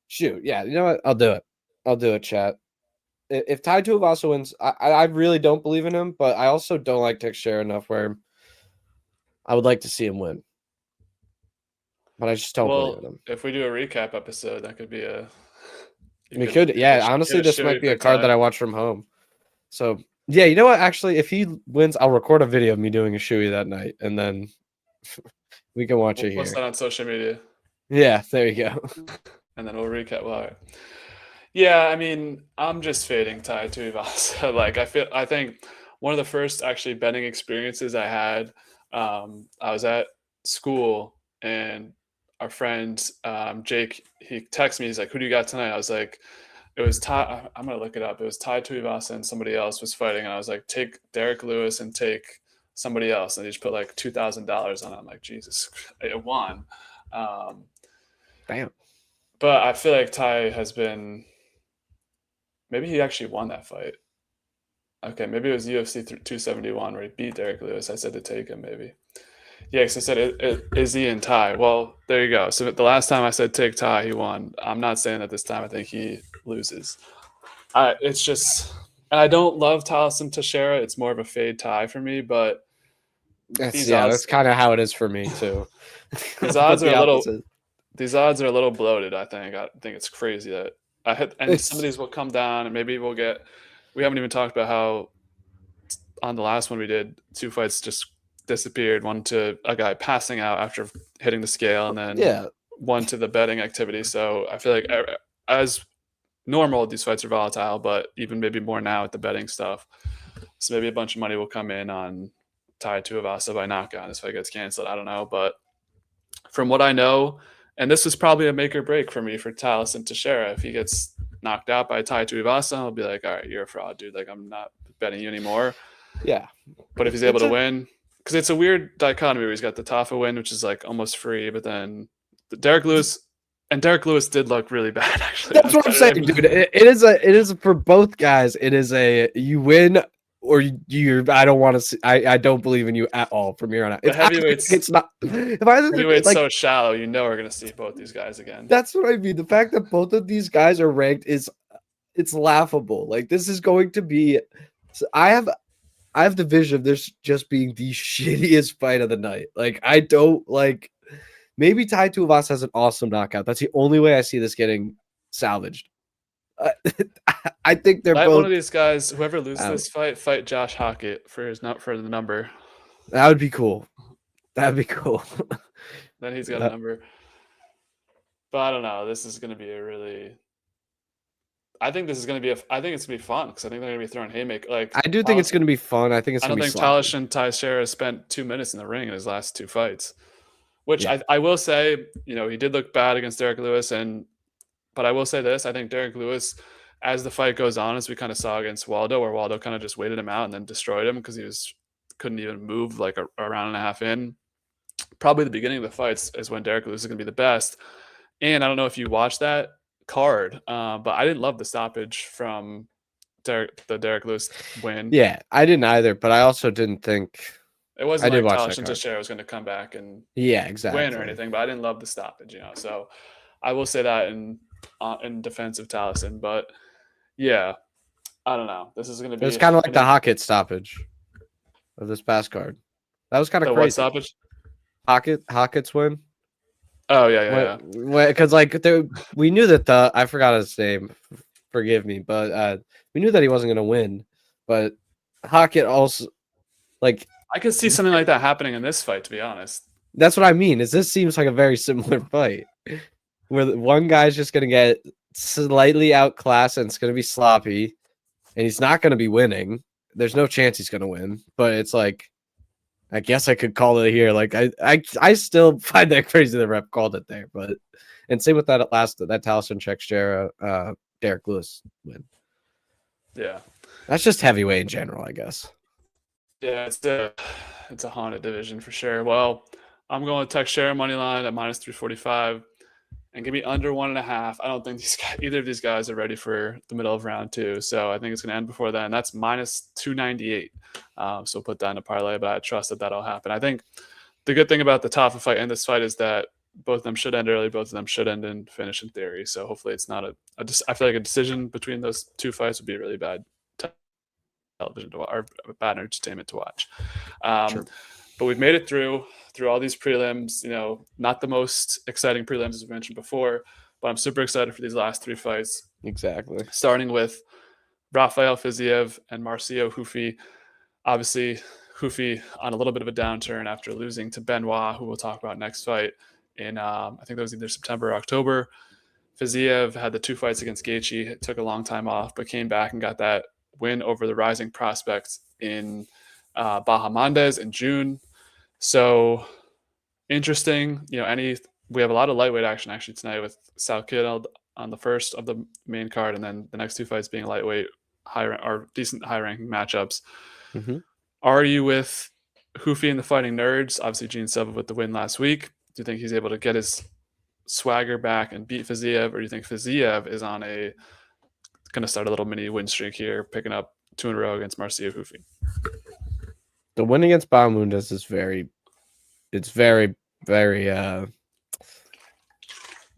Shoot, yeah, you know what? I'll do it, chat. If Tai Tuivasa wins, I really don't believe in him, but I also don't like Teixeira enough where I would like to see him win. But I just don't believe in him. If we do a recap episode, that could be honestly, this might be a card that I watch from home. So, yeah, you know what? Actually, if he wins, I'll record a video of me doing a shoey that night, and then we can watch it here. Post that on social media. Yeah, there you go. And then we'll recap. All right. Yeah, I mean, I'm just fading Tai Tuivasa. I think one of the first actually betting experiences I had, I was at school and our friend Jake, he texted me. He's like, "Who do you got tonight?" I was like, "It was Tai." I'm gonna look it up. It was Tai Tuivasa and somebody else was fighting, and I was like, "Take Derek Lewis and take somebody else," and they just put like $2,000 on it. I'm like, Jesus, it won. Damn. But I feel like Tai has been. Maybe he actually won that fight. Okay, maybe it was UFC 271 where he beat Derek Lewis. I said to take him, maybe. Yeah, because I said, is he in Tai? Well, there you go. So the last time I said take Tai, he won. I'm not saying that this time I think he loses. It's just, and I don't love Taliesin Teixeira. It's more of a fade Tai for me, but that's kind of how it is for me too. These odds are a little bloated. I think it's crazy that and some of these will come down, and maybe we we haven't even talked about how on the last one we did, 2 fights just disappeared. One to a guy passing out after hitting the scale, and then one to the betting activity. So I feel like as normal, these fights are volatile, but even maybe more now with the betting stuff. So maybe a bunch of money will come in on Tai Tuivasa by knockout. This fight gets canceled. I don't know, but from what I know, and this was probably a make or break for me for Taliesin Teixeira. If he gets knocked out by Tai Tuivasa, I'll be like, all right, you're a fraud, dude. Like, I'm not betting you anymore. Yeah. But if he's able to win, because it's a weird dichotomy where he's got the Tafa win, which is like almost free, but then Derek Lewis did look really bad, actually. That's what I'm saying, dude. It is for both guys. It is a you win or you. I don't want to see. I don't believe in you at all from here on out. The heavyweights, it's not. If heavyweights like, so shallow, we're gonna see both these guys again. That's what I mean. The fact that both of these guys are ranked it's laughable. Like, this is going to be. I have the vision of this just being the shittiest fight of the night. Like, I don't like. Maybe Tai Tuivasa has an awesome knockout. That's the only way I see this getting salvaged. I think they're both. One of these guys, whoever loses this fight Josh Hockett for the number. That would be cool. That'd be cool. Then he's got a number. But I don't know. This is going to be a really. I think it's going to be fun because I think they're going to be throwing haymakers. Like, I do think it's going to be fun. I think it's. I don't think Taliesin Teixeira spent 2 minutes in the ring in his last 2 fights. Which I will say, he did look bad against Derek Lewis, but I will say this: I think Derek Lewis, as the fight goes on, as we kind of saw against Waldo, where Waldo kind of just waited him out and then destroyed him because he couldn't even move like a round and a half in. Probably the beginning of the fights is when Derek Lewis is going to be the best. And I don't know if you watched that card, but I didn't love the stoppage from the Derek Lewis win. Yeah, I didn't either, but I also didn't think. It wasn't like Taliesin Teixeira was going to come back and win or anything, but I didn't love the stoppage, So I will say that in defense of Taliesin, but yeah, I don't know. This is going to be. It's kind of like the Hockett stoppage of this past card. That was kind of crazy. What stoppage? Hockett's win. Oh yeah. Because we knew that I forgot his name. Forgive me, but we knew that he wasn't going to win. But Hockett also like. I could see something like that happening in this fight, to be honest. That's what I mean. This seems like a very similar fight, where one guy's just going to get slightly outclassed and it's going to be sloppy, and he's not going to be winning. There's no chance he's going to win, but it's like, I guess I could call it here. Like, I still find that crazy the rep called it there, and same with that Taliesin Teixeira, Derek Lewis win. Yeah, that's just heavyweight in general, I guess. Yeah, it's a haunted division for sure. Well, I'm going with Teixeira money line at -345, and give me under 1.5. I don't think either of these guys are ready for the middle of round 2, so I think it's going to end before then. That's -298. So put that in a parlay, but I trust that'll happen. I think the good thing about the Tafa fight and this fight is that both of them should end early. Both of them should end in finish in theory. So hopefully it's not I feel like a decision between those 2 fights would be really bad television to watch, or bad entertainment to watch. Sure. But we've made it through all these prelims, not the most exciting prelims as we mentioned before, but I'm super excited for these last 3 fights. Exactly. Starting with Rafael Fiziev and Marcio Hufi. Obviously, Hufi on a little bit of a downturn after losing to Benoit, who we'll talk about next fight in, I think that was either September or October. Fiziev had the 2 fights against Gaethje. It took a long time off, but came back and got that win over the rising prospects in Bahamondes in June. So interesting. We have a lot of lightweight action actually tonight with Salkilld on the first of the main card, and then the next 2 fights being lightweight, decent high ranking matchups. Mm-hmm. Are you with Hufi and the Fighting Nerds? Obviously, Gene Silva with the win last week. Do you think he's able to get his swagger back and beat Fiziev, or do you think Fiziev is going to start a little mini win streak here, picking up 2 in a row against Marcio Hufi? The win against Bahamondes is very, very,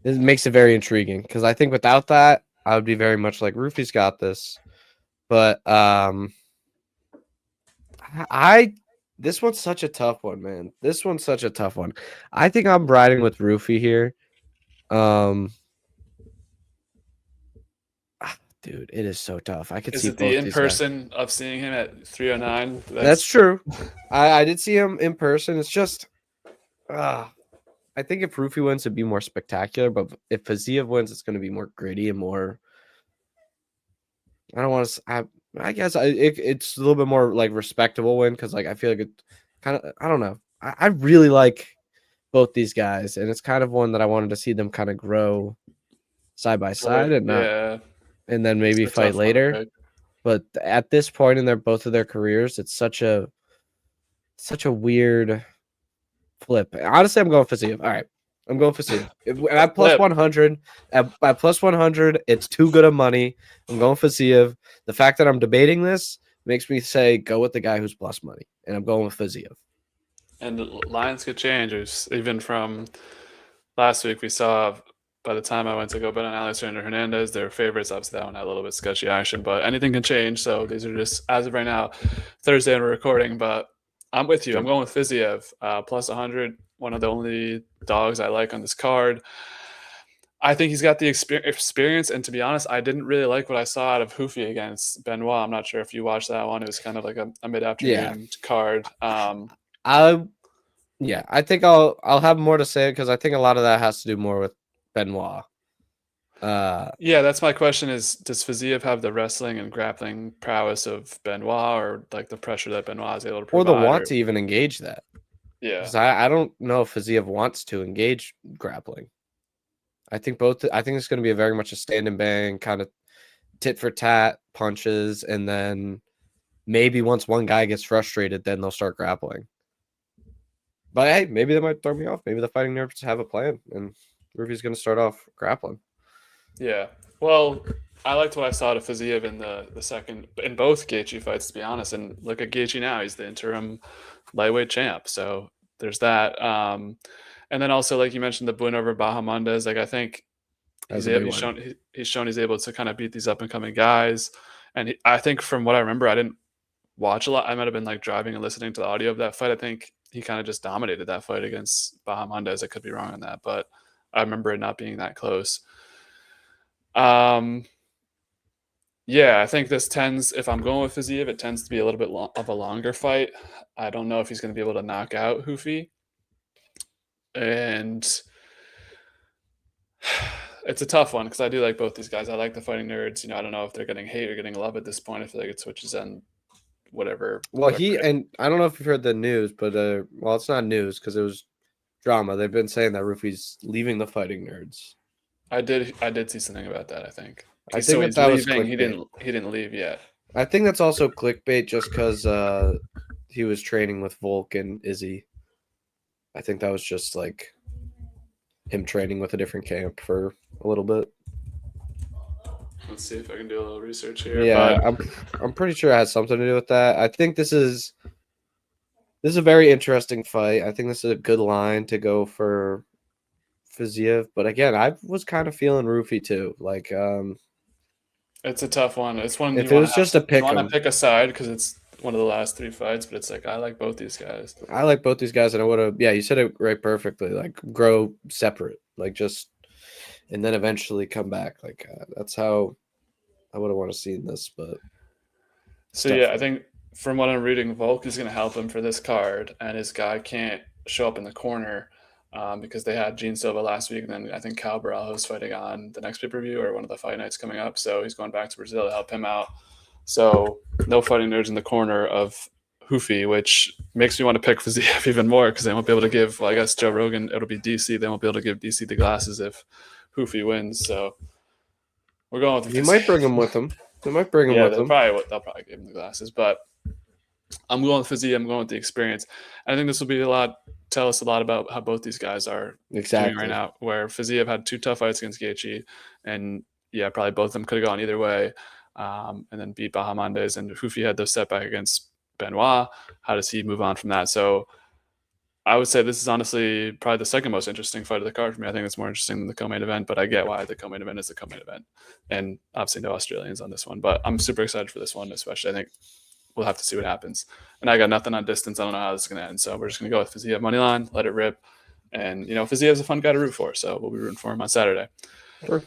it makes it very intriguing, because I think without that, I would be very much like Rufi's got this. But this one's such a tough one, man. This one's such a tough one. I think I'm riding with Rufi here. Dude, it is so tough. I could Is see it the both in these guys. person of seeing him at 309? That's true. I did see him in person. It's just, I think if Rufy wins, it'd be more spectacular. But if Fiziev wins, it's going to be more gritty and more. I don't want to. I guess it's a little bit more like respectable win because like I feel like it kind of. I don't know. I really like both these guys, and it's kind of one that I wanted to see them kind of grow side by side and not, Yeah. and then maybe It's a fight tough one to later. pick. But at this point in both of their careers, it's such a weird flip. Honestly, I'm going Fiziev. All right, I'm going Fiziev. At plus Flip. 100, at plus 100, it's too good of money. I'm going Fiziev. The fact that I'm debating this makes me say go with the guy who's plus money, and I'm going with Fiziev. And the lines could change. Even from last week, we saw by the time I went to go bet on Alexander Hernandez, their favorites. Obviously, that one had a little bit sketchy action, but anything can change. So these are just, as of right now, Thursday and we're recording. But I'm with you. I'm going with Fiziev. Plus 100, one of the only dogs I like on this card. I think he's got the experience. And to be honest, I didn't really like what I saw out of Hoofy against Benoit. I'm not sure if you watched that one. It was kind of like a mid-afternoon card. I think I'll have more to say because I think a lot of that has to do more with Benoit. Yeah, that's my question is, does Fiziev have the wrestling and grappling prowess of Benoit or like the pressure that Benoit is able to or provide? the want to even engage that. Yeah. Because I don't know if Fiziev wants to engage grappling. I think it's going to be very much a stand and bang kind of tit for tat punches. And then maybe once one guy gets frustrated, then they'll start grappling. But hey, maybe they might throw me off. Maybe the Fighting Nerds have a plan and Rufy's going to start off grappling. Yeah. Well, I liked what I saw to Fiziev in the second, in both Gaethje fights, to be honest. And look at Gaethje now; he's the interim lightweight champ. So there's that. And then also, like you mentioned, the win over Bahamondes. Like I think he's shown he's able to kind of beat these up and coming guys. And I think from what I remember, I didn't watch a lot. I might have been like driving and listening to the audio of that fight. I think he kind of just dominated that fight against Bahamondes. I could be wrong on that, but I remember it not being that close. Yeah, I think this tends, if I'm going with Fiziev, it tends to be a little bit of a longer fight. I don't know if he's going to be able to knock out Hoofy. And it's a tough one because I do like both these guys. I like the Fighting Nerds. I don't know if they're getting hate or getting love at this point. I feel like it switches on whatever. Well, and I don't know if you've heard the news, but well, it's not news because it was drama. They've been saying that Rufy's leaving the Fighting Nerds. I did see something about that, I think. I think that was clickbait. He didn't leave yet. I think that's also clickbait just because he was training with Volk and Izzy. I think that was just like him training with a different camp for a little bit. Let's see if I can do a little research here. Yeah, I'm pretty sure it has something to do with that. I think this is a very interesting fight. I think this is a good line to go for Fiziev, but again, I was kind of feeling Rufy too. Like, it's a tough one. It's one if it was just a pick, you want to pick a side because it's one of the last three fights, but it's like I like both these guys. I like both these guys, and I would have. Yeah, you said it right perfectly. Like, grow separate, like just, and then eventually come back. Like that's how I would have want to see this. But so yeah, I think from what I'm reading, Volk is going to help him for this card, and his guy can't show up in the corner. Because they had Gene Silva last week, and then I think Cal Baralho's fighting on the next pay-per-view or one of the fight nights coming up. So he's going back to Brazil to help him out. So no Fighting Nerds in the corner of Hoofy, which makes me want to pick Fiziev even more because they won't be able to give, well, I guess Joe Rogan, it'll be DC. They won't be able to give DC the glasses if Hoofy wins. So we're going with You might bring him with them. They might bring him with them. They'll probably give him the glasses, but I'm going with Fiziev. I'm going with the experience. I think this will be tell us a lot about how both these guys are doing right now, where Fiziev had two tough fights against Gaethje, and yeah, probably both of them could have gone either way, and then beat Bahamondes, and Hoofy had the setback against Benoit. How does he move on from that? So I would say this is honestly probably the second most interesting fight of the card for me. I think it's more interesting than the co-main event, but I get why the co-main event is the co-main event, and obviously no Australians on this one, but I'm super excited for this one, especially. I think we'll have to see what happens. And I got nothing on distance. I don't know how this is going to end. So we're just going to go with Fiziev money line, let it rip. And, Fiziev's a fun guy to root for. So we'll be rooting for him on Saturday. Sure.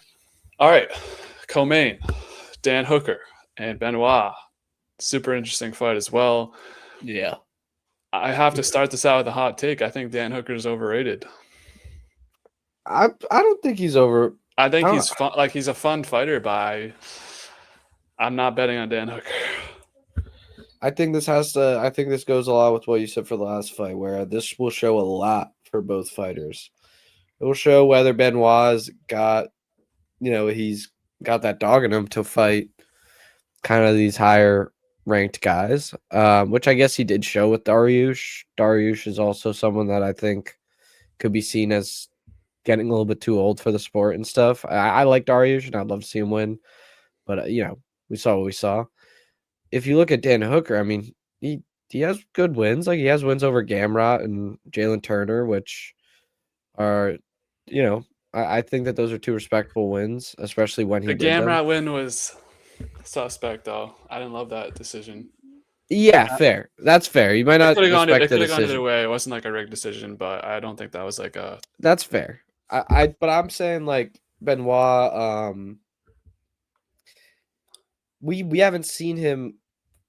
All right. Co-main. Dan Hooker and Benoit. Super interesting fight as well. Yeah. I have to start this out with a hot take. I think Dan Hooker is overrated. I don't think he's over. I think he's fun. Like, he's a fun fighter, but I'm not betting on Dan Hooker. I think this goes a lot with what you said for the last fight, where this will show a lot for both fighters. It will show whether Benoit's got, he's got that dog in him to fight kind of these higher ranked guys, which I guess he did show with Dariush. Dariush is also someone that I think could be seen as getting a little bit too old for the sport and stuff. I like Dariush, and I'd love to see him win, but we saw what we saw. If you look at Dan Hooker, I mean, he has good wins. Like, he has wins over Gamrot and Jalen Turner, which are, I think that those are two respectable wins, especially when he The did them. Gamrot win was suspect, though. I didn't love that decision. Yeah, fair. That's fair. You might not respect the decision. Either way. It wasn't like a rigged decision, but I don't think that was like a. That's fair. But I'm saying, like, Benoit, we haven't seen him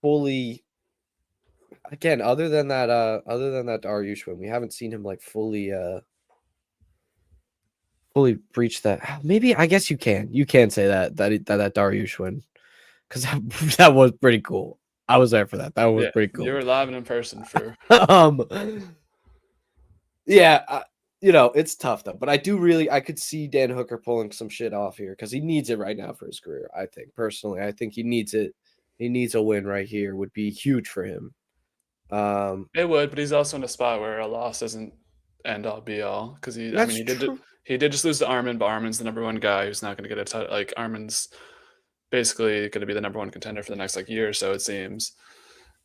fully. Again, other than that Dariush win, we haven't seen him like fully breach that. Maybe, I guess you can say that Dariush win, because that was pretty cool. I was there for that. That was pretty cool. You were live and in person for. Yeah, it's tough though. But I could see Dan Hooker pulling some shit off here because he needs it right now for his career. I think personally, he needs it. He needs a win right here. Would be huge for him. It would, but he's also in a spot where a loss doesn't end all be all, because he did just lose to Arman, but Arman's the number one guy who's not going to get a title. Like, Arman's basically going to be the number one contender for the next year or so, it seems.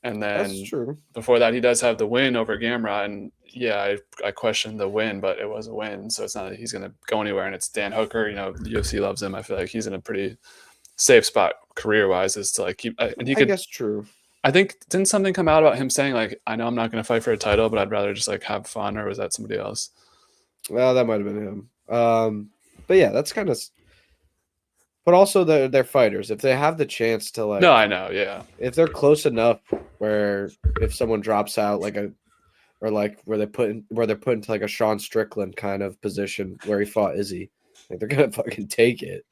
And then that's true. Before that, he does have the win over Gamrot, and I question the win, but it was a win, so it's not that he's going to go anywhere. And it's Dan Hooker. The UFC loves him. I feel like he's in a pretty safe spot career-wise, is to keep. And he could. I guess true. I think, didn't something come out about him saying, I know I'm not going to fight for a title, but I'd rather just have fun, or was that somebody else? Well, that might have been him. But yeah, that's kind of. But also, they're fighters. If they have the chance to No, I know, yeah. If they're close enough, where if someone drops out where they're put into a Sean Strickland kind of position where he fought Izzy, they're gonna fucking take it.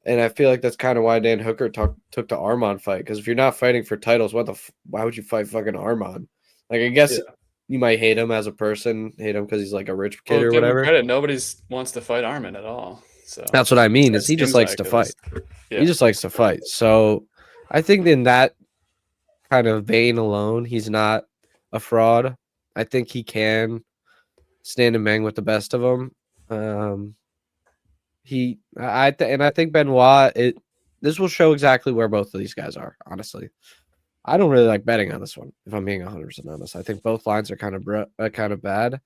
And I feel like that's kind of why Dan Hooker took the Arman fight, because if you're not fighting for titles, why would you fight fucking Arman? I guess you might hate him as a person, because he's a rich kid or whatever. Credit, nobody wants to fight Arman at all. So that's what I mean. Is he just likes to fight? Yeah. He just likes to fight. So I think in that kind of vein alone, he's not a fraud. I think he can stand and bang with the best of them. I think Benoit. This will show exactly where both of these guys are. Honestly, I don't really like betting on this one, if I'm being 100% honest. I think both lines are kind of bad.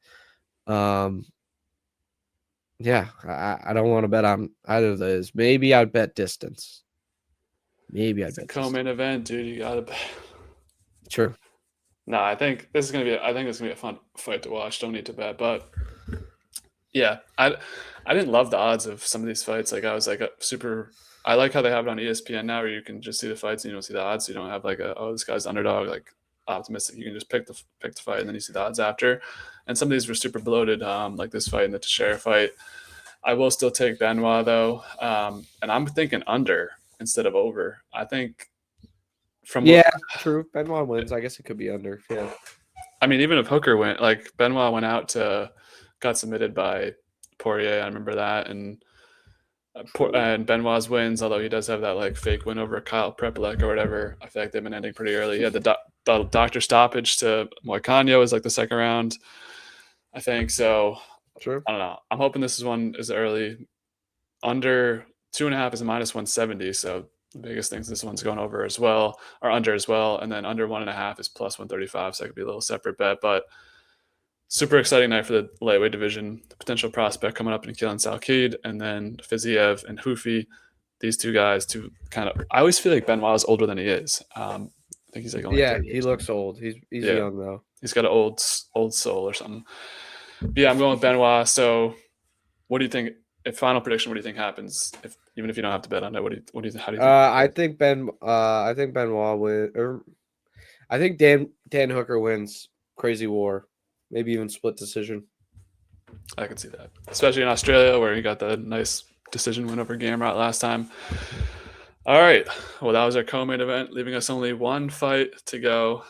Yeah, I don't want to bet on either of those. Maybe I'd bet distance. It's a co-main event, dude. You gotta bet. True. No, I think this is gonna be a fun fight to watch. Don't need to bet, but yeah, I didn't love the odds of some of these fights. I was super. I like how they have it on ESPN now, where you can just see the fights and you don't see the odds. So you don't have this guy's underdog, optimistic. You can just pick the fight and then you see the odds after. And some of these were super bloated, like this fight and the Teixeira fight. I will still take Benoit though, and I'm thinking under instead of over. I think true. Benoit wins. I guess it could be under. Yeah. I mean, even if Hooker went, Benoit went out got submitted by Poirier. I remember that, and Benoit's wins, although he does have that fake win over Kyle Prepelec or whatever. I feel like they've been ending pretty early. He had the doctor stoppage to Moicano was the second round, I think. So true. I don't know. I'm hoping this is early. Under 2.5 is a -170. So the biggest thing is this one's going over as well, or under as well, and then under 1.5 is +135. So that could be a little separate bet, but super exciting night for the lightweight division. The potential prospect coming up in Quillan Salkilld, and then Fiziev and Houfi. These two guys, I always feel like Benoit is older than he is. I think he's only 30 he looks old. He's young though. He's got an old soul or something. But yeah, I'm going with Benoit. So what do you think final prediction, what do you think happens? Even if you don't have to bet on it, how do you think? I think Benoit win, or I think Dan Hooker wins. Crazy war, maybe even split decision. I can see that, especially in Australia where he got the nice decision win over Gamrot last time. All right, well that was our co-main event, leaving us only one fight to go.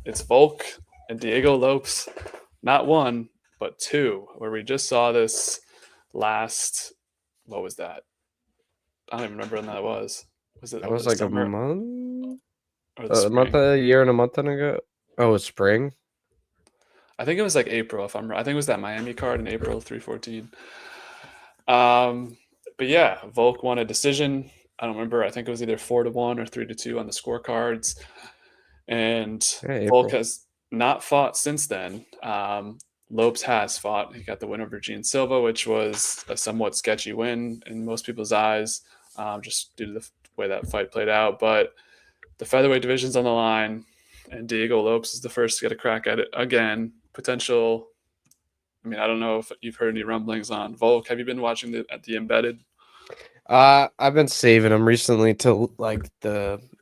It's Volk and Diego Lopes, not one but two, where we just saw this last. What was that? I don't even remember when that was. Was it? That was like summer a month, or the spring? a year and a month ago. Oh, it's spring. I think it was like April. If I'm right, I think it was that Miami card in April 314. But yeah, Volk won a decision. I don't remember. I think it was either 4-1 or 3-2 on the scorecards. And Yeah, Volk April. has not fought since then. Lopes has fought. He got the win over Gene Silva, which was a somewhat sketchy win in most people's eyes, just due to the way that fight played out. But the featherweight division's on the line, and Diego Lopes is the first to get a crack at it again. Potential. I mean, I don't know if you've heard any rumblings on Volk. Have you been watching the embedded? I've been saving them recently to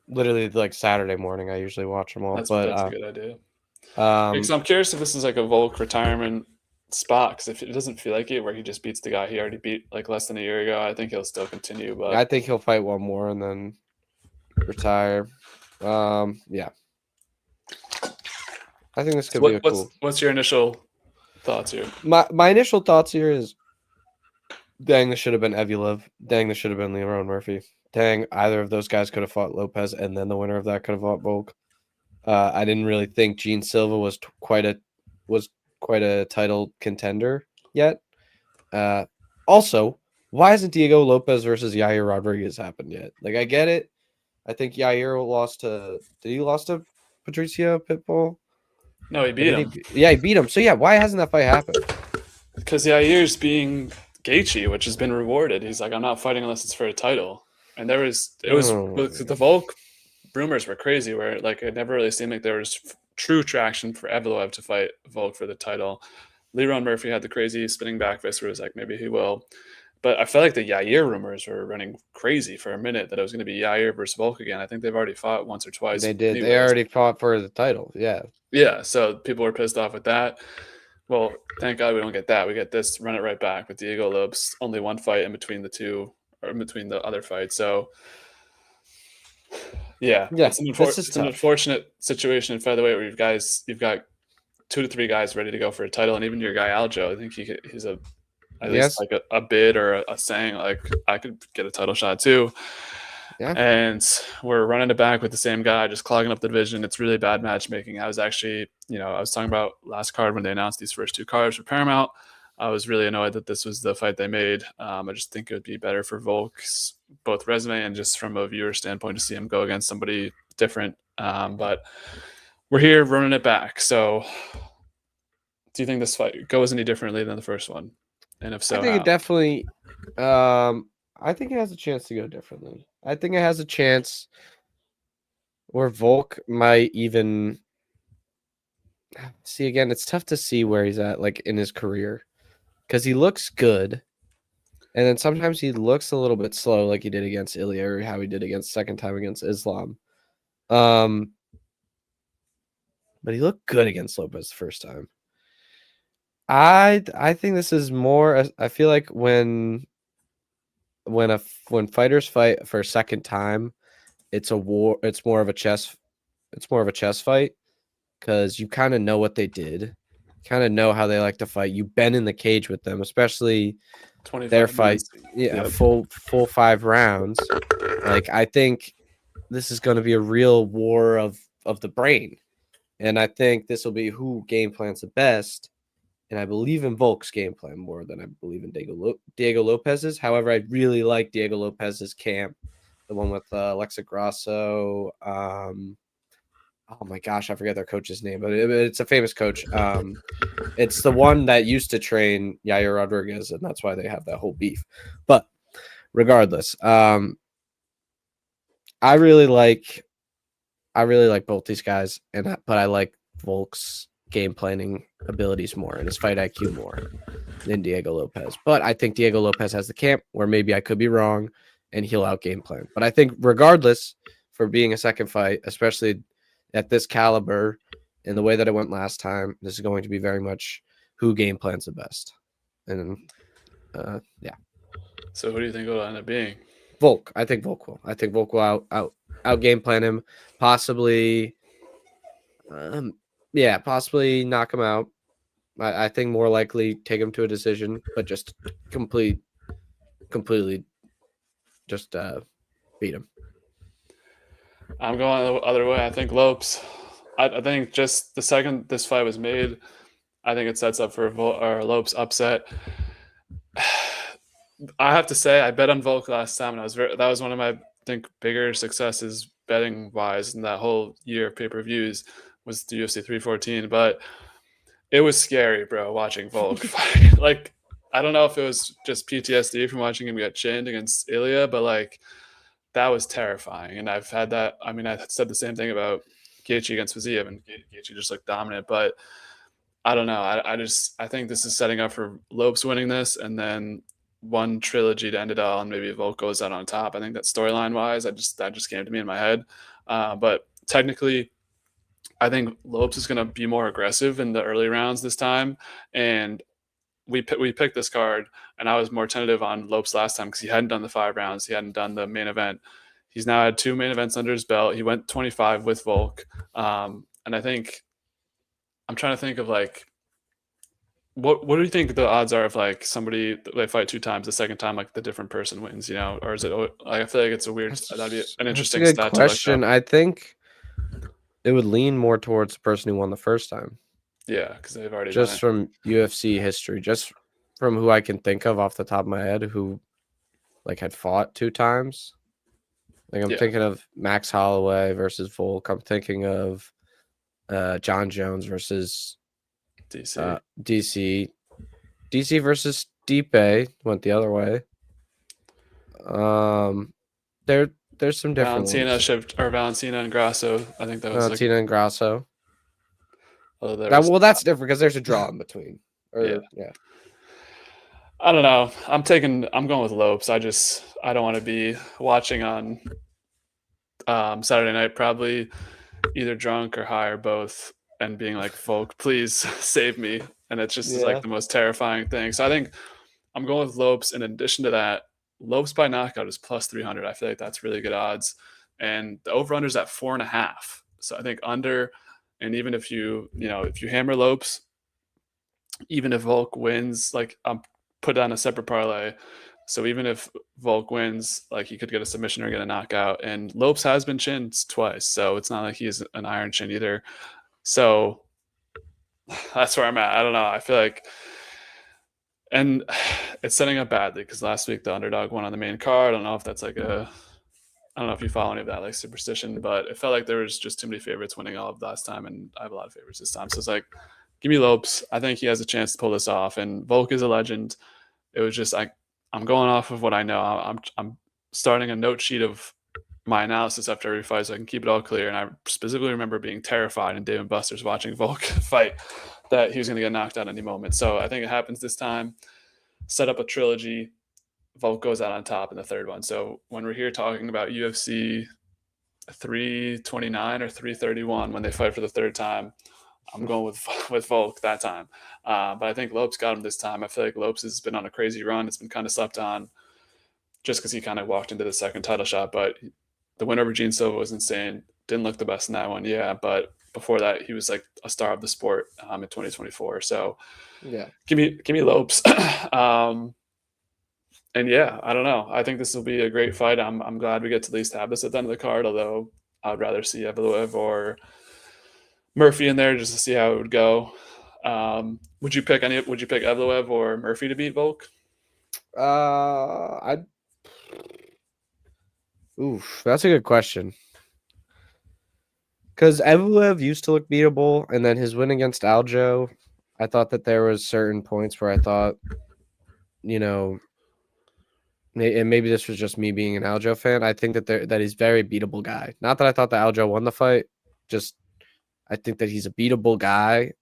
literally like Saturday morning. I usually watch them all, That's but a good idea. Because I'm curious if this is like a Volk retirement spot. Because if it doesn't feel like it, where he just beats the guy he already beat like less than a year ago, I think he'll still continue. But I think he'll fight one more and then retire. Yeah. I think this could be cool. What's your initial thoughts here? My initial thoughts here is, dang, this should have been Evulov. Dang, this should have been Leron Murphy. Dang, either of those guys could have fought Lopez, and then the winner of that could have fought Volk. I didn't really think Gene Silva was quite a title contender yet. Also, why hasn't Diego Lopez versus Yair Rodriguez happened yet? Like, I get it. I think Yair lost to. Did he lost to Patricio Pitbull? No, he beat him. He beat him. So yeah, why hasn't that fight happened? Because Yair's being Gaethje, which has been rewarded. He's like, I'm not fighting unless it's for a title. And the Volk rumors were crazy, where like it never really seemed like there was true traction for Evloev to fight Volk for the title. Leron Murphy had the crazy spinning back fist where it was like, maybe he will. But I felt like the Yair rumors were running crazy for a minute, that it was going to be Yair versus Volk again. I think they've already fought once or twice. They did. Anyways. They already fought for the title. Yeah. Yeah. So people were pissed off with that. Well, thank God we don't get that. We get this, run it right back with Diego Lopes. Only one fight in between the two, or in between the other fights. So, yeah. It's an unfortunate situation in featherweight where you've got 2 to 3 guys ready to go for a title, and even your guy Aljo, I think he's at least like a bid or a saying like, I could get a title shot too. Yeah. And we're running it back with the same guy, just clogging up the division. It's really bad matchmaking. I was actually, I was talking about last card when they announced these first 2 cards for Paramount. I was really annoyed that this was the fight they made. I just think it would be better for Volk's both resume and just from a viewer standpoint to see him go against somebody different. But we're here running it back. So do you think this fight goes any differently than the first one? And if so, I think it definitely. I think it has a chance to go differently. I think it has a chance where Volk might even see again. It's tough to see where he's at, like in his career, because he looks good, and then sometimes he looks a little bit slow, like he did against Ilya or how he did second time against Islam. But he looked good against Lopez the first time. I think this is more. I feel like when fighters fight for a second time, it's a war. It's more of a chess fight, because you kind of know what they did, kind of know how they like to fight. You've been in the cage with them, especially their fight. Yeah, full 5 rounds. Like, I think this is going to be a real war of the brain, and I think this will be who game plans the best. And I believe in Volk's game plan more than I believe in Diego Lopez's. However, I really like Diego Lopez's camp, the one with Alexa Grasso. Oh my gosh, I forget their coach's name, but it's a famous coach. It's the one that used to train Yair Rodriguez, and that's why they have that whole beef. But regardless, I really like both these guys, but I like Volk's game planning abilities more and his fight IQ more. than Diego Lopez. But I think Diego Lopez has the camp where maybe I could be wrong and he'll out game plan. But I think regardless, for being a second fight, especially at this caliber and the way that it went last time, this is going to be very much who game plans the best. And yeah. So who do you think it'll end up being? Volk. I think Volk will. I think Volk will out game plan him. Possibly possibly knock him out. I think more likely take him to a decision, but just completely just beat him. I'm going the other way. I think Lopes. I think just the second this fight was made, I think it sets up for a Lopes upset. I have to say, I bet on Volk last time, and that was one of my bigger successes betting wise in that whole year of pay-per-views was the UFC 314. But it was scary, bro, watching Volk fight. Like, I don't know if it was just PTSD from watching him get chinned against Ilya, but like that was terrifying. And I've had that. I mean, I said the same thing about Keiichiro against Viziev, and Keiichiro just looked dominant. But I don't know. I think this is setting up for Lopes winning this, and then one trilogy to end it all, and maybe Volk goes out on top. I think that storyline wise, that just came to me in my head. But technically, I think Lopes is going to be more aggressive in the early rounds this time, and we picked this card, and I was more tentative on Lopes last time because he hadn't done the 5 rounds, he hadn't done the main event. He's now had 2 main events under his belt. He went 25 with Volk, and I think I'm trying to think of like what do you think the odds are of like somebody they fight 2 times, the second time like the different person wins, or is it like I feel like it's a weird that'd be an interesting stat question. To look up. I think it would lean more towards the person who won the first time. Yeah, because they've already just from UFC history, just from who I can think of off the top of my head who like had fought 2 times. Like I'm thinking of Max Holloway versus Volk. I'm thinking of John Jones versus DC versus Stipe went the other way. There's some different Valentina and Grasso. I think that was Valentina and Grasso. Well, that's different because there's a draw in between. Yeah. I don't know. I'm going with Lopes. I don't want to be watching on Saturday night, probably either drunk or high or both, and being like, Volk, please save me. And it's just like the most terrifying thing. So I think I'm going with Lopes. In addition to that, Lopes by knockout is plus 300. I feel like that's really good odds. And the over-under is at 4.5. So I think under, and even if you hammer Lopes, even if Volk wins, like I'm put on a separate parlay. So even if Volk wins, like he could get a submission or get a knockout. And Lopes has been chinned twice, so it's not like he's an iron chin either. So that's where I'm at. I don't know. I feel like, and it's setting up badly because last week the underdog won on the main card. I don't know if that's like I don't know if you follow any of that like superstition, but it felt like there was just too many favorites winning all of last time, and I have a lot of favorites this time. So it's like, give me Lopes. I think he has a chance to pull this off, and Volk is a legend. It was just I'm going off of what I know. I'm starting a note sheet of my analysis after every fight so I can keep it all clear. And I specifically remember being terrified in Dave & Buster's watching Volk fight that he was going to get knocked out any moment. So I think it happens this time. Set up a trilogy. Volk goes out on top in the third one. So when we're here talking about UFC 329 or 331, when they fight for the third time, I'm going with Volk that time. But I think Lopes got him this time. I feel like Lopes has been on a crazy run. It's been kind of slept on just because he kind of walked into the second title shot. But the win over Gene Silva was insane. Didn't look the best in that one, but before that, he was like a star of the sport in 2024. So give me Lopes. And I don't know. I think this will be a great fight. I'm glad we get to at least have this at the end of the card, although I'd rather see Evloev or Murphy in there just to see how it would go. Would you pick Evloev or Murphy to beat Volk? That's a good question. Because Evloev used to look beatable, and then his win against Aljo, I thought that there was certain points where I thought, and maybe this was just me being an Aljo fan. I think that he's a very beatable guy. Not that I thought that Aljo won the fight, just I think that he's a beatable guy.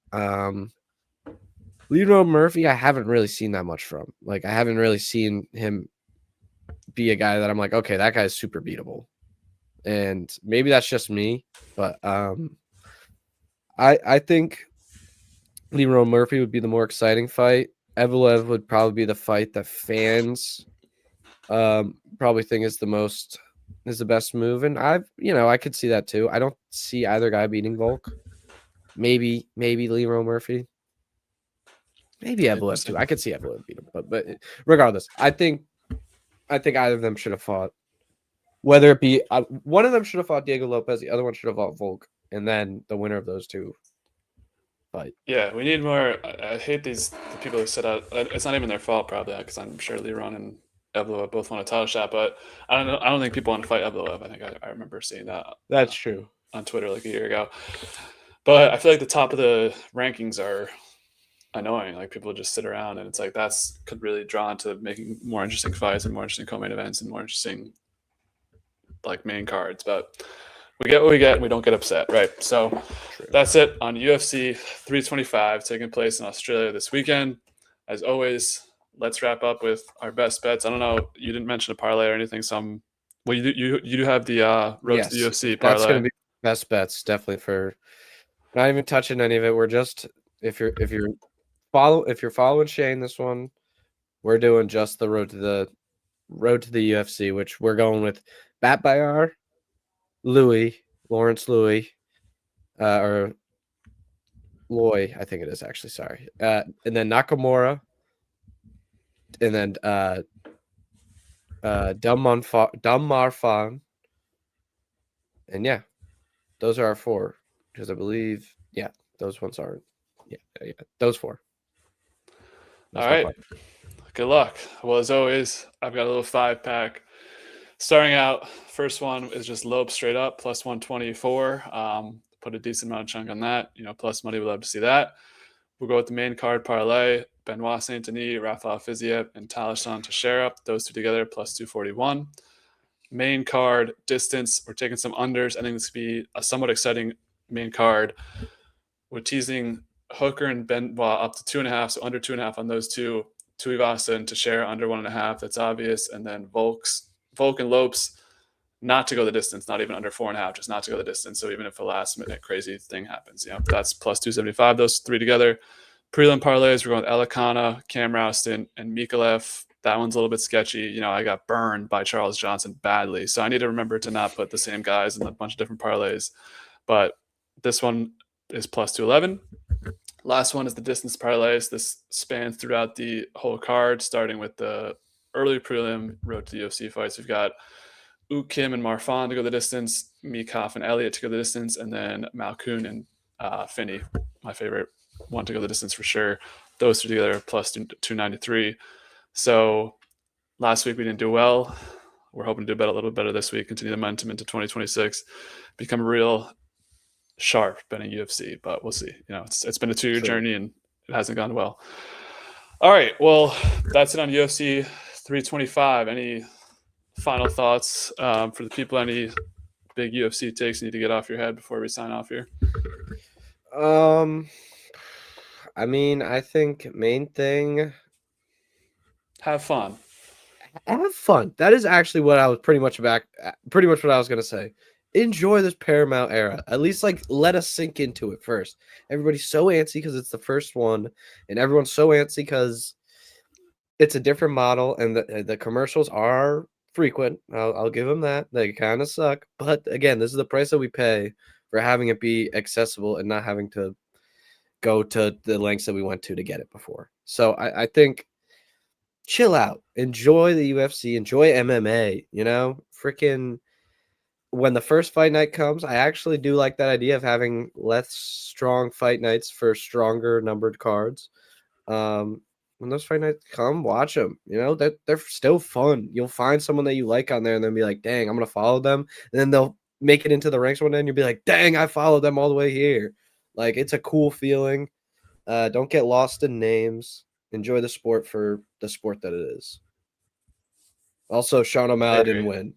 Leroy Murphy, I haven't really seen that much from. Like, I haven't really seen him be a guy that I'm like, okay, that guy's super beatable. And maybe that's just me, but I think Leroy Murphy would be the more exciting fight. Evloev would probably be the fight that fans probably think is the best move. And I could see that too. I don't see either guy beating Volk. Maybe Leroy Murphy. Maybe Evloev too. I could see Evloev beat him, but regardless, I think either of them should have fought. Whether it be one of them should have fought Diego Lopes, the other one should have fought Volk, and then the winner of those two fight. Yeah, we need more. I hate the people who set out. It's not even their fault, probably, because I'm sure Liron and Evloev both want a title shot. But I don't know. I don't think people want to fight Evloev. I think I remember seeing that. That's true on Twitter like a year ago. But I feel like the top of the rankings are annoying. Like people just sit around, and it's like could really draw into making more interesting fights and more interesting co-main events and more interesting like main cards. But we get what we get, and we don't get upset, right? So True. That's it on UFC 325 taking place in Australia this weekend. As always, let's wrap up with our best bets. I don't know, you didn't mention a parlay or anything. Well, you do have the road to the UFC parlay. That's going to be best bets, definitely. For not even touching any of it. We're just if you're following Shane this one, we're doing just the road to the UFC, which we're going with Batbayar, Lawrence Louis, or Loy, I think it is actually. Sorry, and then Nakamura, and then Marfan, and yeah, those are our four. Because I believe, those ones aren't. Yeah, those four. All right. Good luck. Well, as always, I've got a little 5-pack. Starting out, first one is just Lopes straight up, plus 124. Put a decent amount of chunk on that. Plus money, we'd love to see that. We'll go with the main card parlay. Benoit Saint Denis, Rafael Fiziev, and Talishon Teixeira. Those two together, plus 241. Main card distance, we're taking some unders. I think this could be a somewhat exciting main card. We're teasing Hooker and Benoit up to 2.5, so under 2.5 on those two. Tuivasa and Teixeira under 1.5. That's obvious. And then Volk and Lopes not to go the distance, not even under 4.5, just not to go the distance. So even if a last minute crazy thing happens, that's plus 275. Those three together. Prelim parlays, we're going with Elekana, Cam Rowston, and Micallef. That one's a little bit sketchy. I got burned by Charles Johnson badly, so I need to remember to not put the same guys in a bunch of different parlays. But this one is plus 211. Last one is the distance parlays. This spans throughout the whole card, starting with the early prelim road to the UFC fights. We've got Kim and Marfan to go the distance, Micallef and Elliott to go the distance, and then Malkoun and Finney, my favorite one, to go the distance for sure. Those two together plus 293. So last week we didn't do well. We're hoping to do a little better this week, continue the momentum into 2026, become a real sharp betting UFC, but we'll see. It's been a 2-year journey and it hasn't gone well. All right, well, that's it on UFC 325. Any final thoughts for the people? Any big UFC takes you need to get off your head before we sign off here? I mean, I think main thing, have fun. Have fun. That is actually what I was pretty much what I was gonna say. Enjoy this Paramount era. At least let us sink into it first. Everybody's so antsy because it's the first one, and everyone's so antsy because it's a different model, and the commercials are frequent. I'll give them that. They kind of suck, but again, this is the price that we pay for having it be accessible and not having to go to the lengths that we went to get it before. So I think chill out, enjoy the UFC, enjoy MMA. Freaking. When the first fight night comes, I actually do like that idea of having less strong fight nights for stronger numbered cards. When those fight nights come, watch them. They're still fun. You'll find someone that you like on there and then be like, dang, I'm going to follow them. And then they'll make it into the ranks one day and you'll be like, dang, I followed them all the way here. It's a cool feeling. Don't get lost in names. Enjoy the sport for the sport that it is. Also, Sean O'Malley didn't win.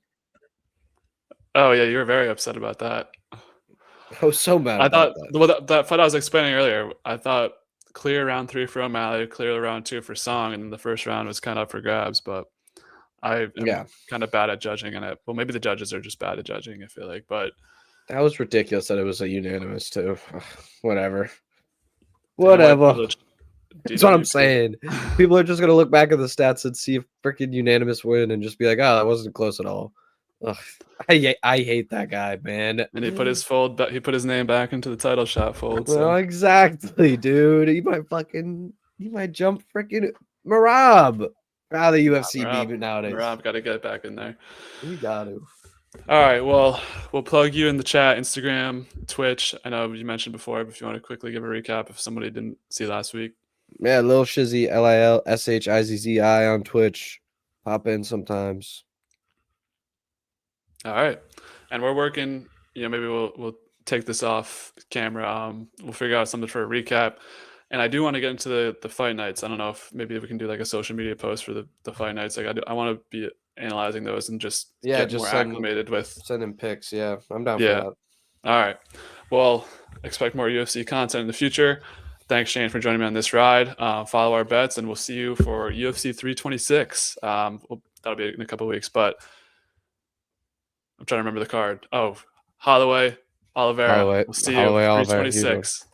Oh, yeah, you were very upset about that. I was so mad about that. Well, that fight I was explaining earlier, I thought clear round 3 for O'Malley, clear round 2 for Song, and then the first round was kind of up for grabs. But I am kind of bad at judging, and well, maybe the judges are just bad at judging. I feel like, but that was ridiculous that it was a unanimous too. Whatever. you know Whatever. what? That's what I'm saying. People are just gonna look back at the stats and see a freaking unanimous win and just be like, "Oh, that wasn't close at all." Ugh. I hate that guy, man. And he put his he put his name back into the title shot fold. So. Well, exactly, dude. He might jump freaking Marab out of the UFC beat nowadays. Marab got to get back in there. We got to. All right. Well, we'll plug you in the chat, Instagram, Twitch. I know you mentioned before, but if you want to quickly give a recap if somebody didn't see last week. Yeah, Lil Shizzy, LILSHIZZI on Twitch. Pop in sometimes. All right. And we're working, maybe we'll take this off camera. We'll figure out something for a recap. And I do want to get into the fight nights. I don't know if maybe we can do like a social media post for the fight nights. Like I want to be analyzing those and just get more acclimated with sending pics. Yeah, I'm down for that. All right. Well, expect more UFC content in the future. Thanks, Shane, for joining me on this ride. Follow our bets, and we'll see you for UFC 326. That'll be in a couple of weeks, but I'm trying to remember the card. Oh, Holloway, Oliveira. We'll see you 326.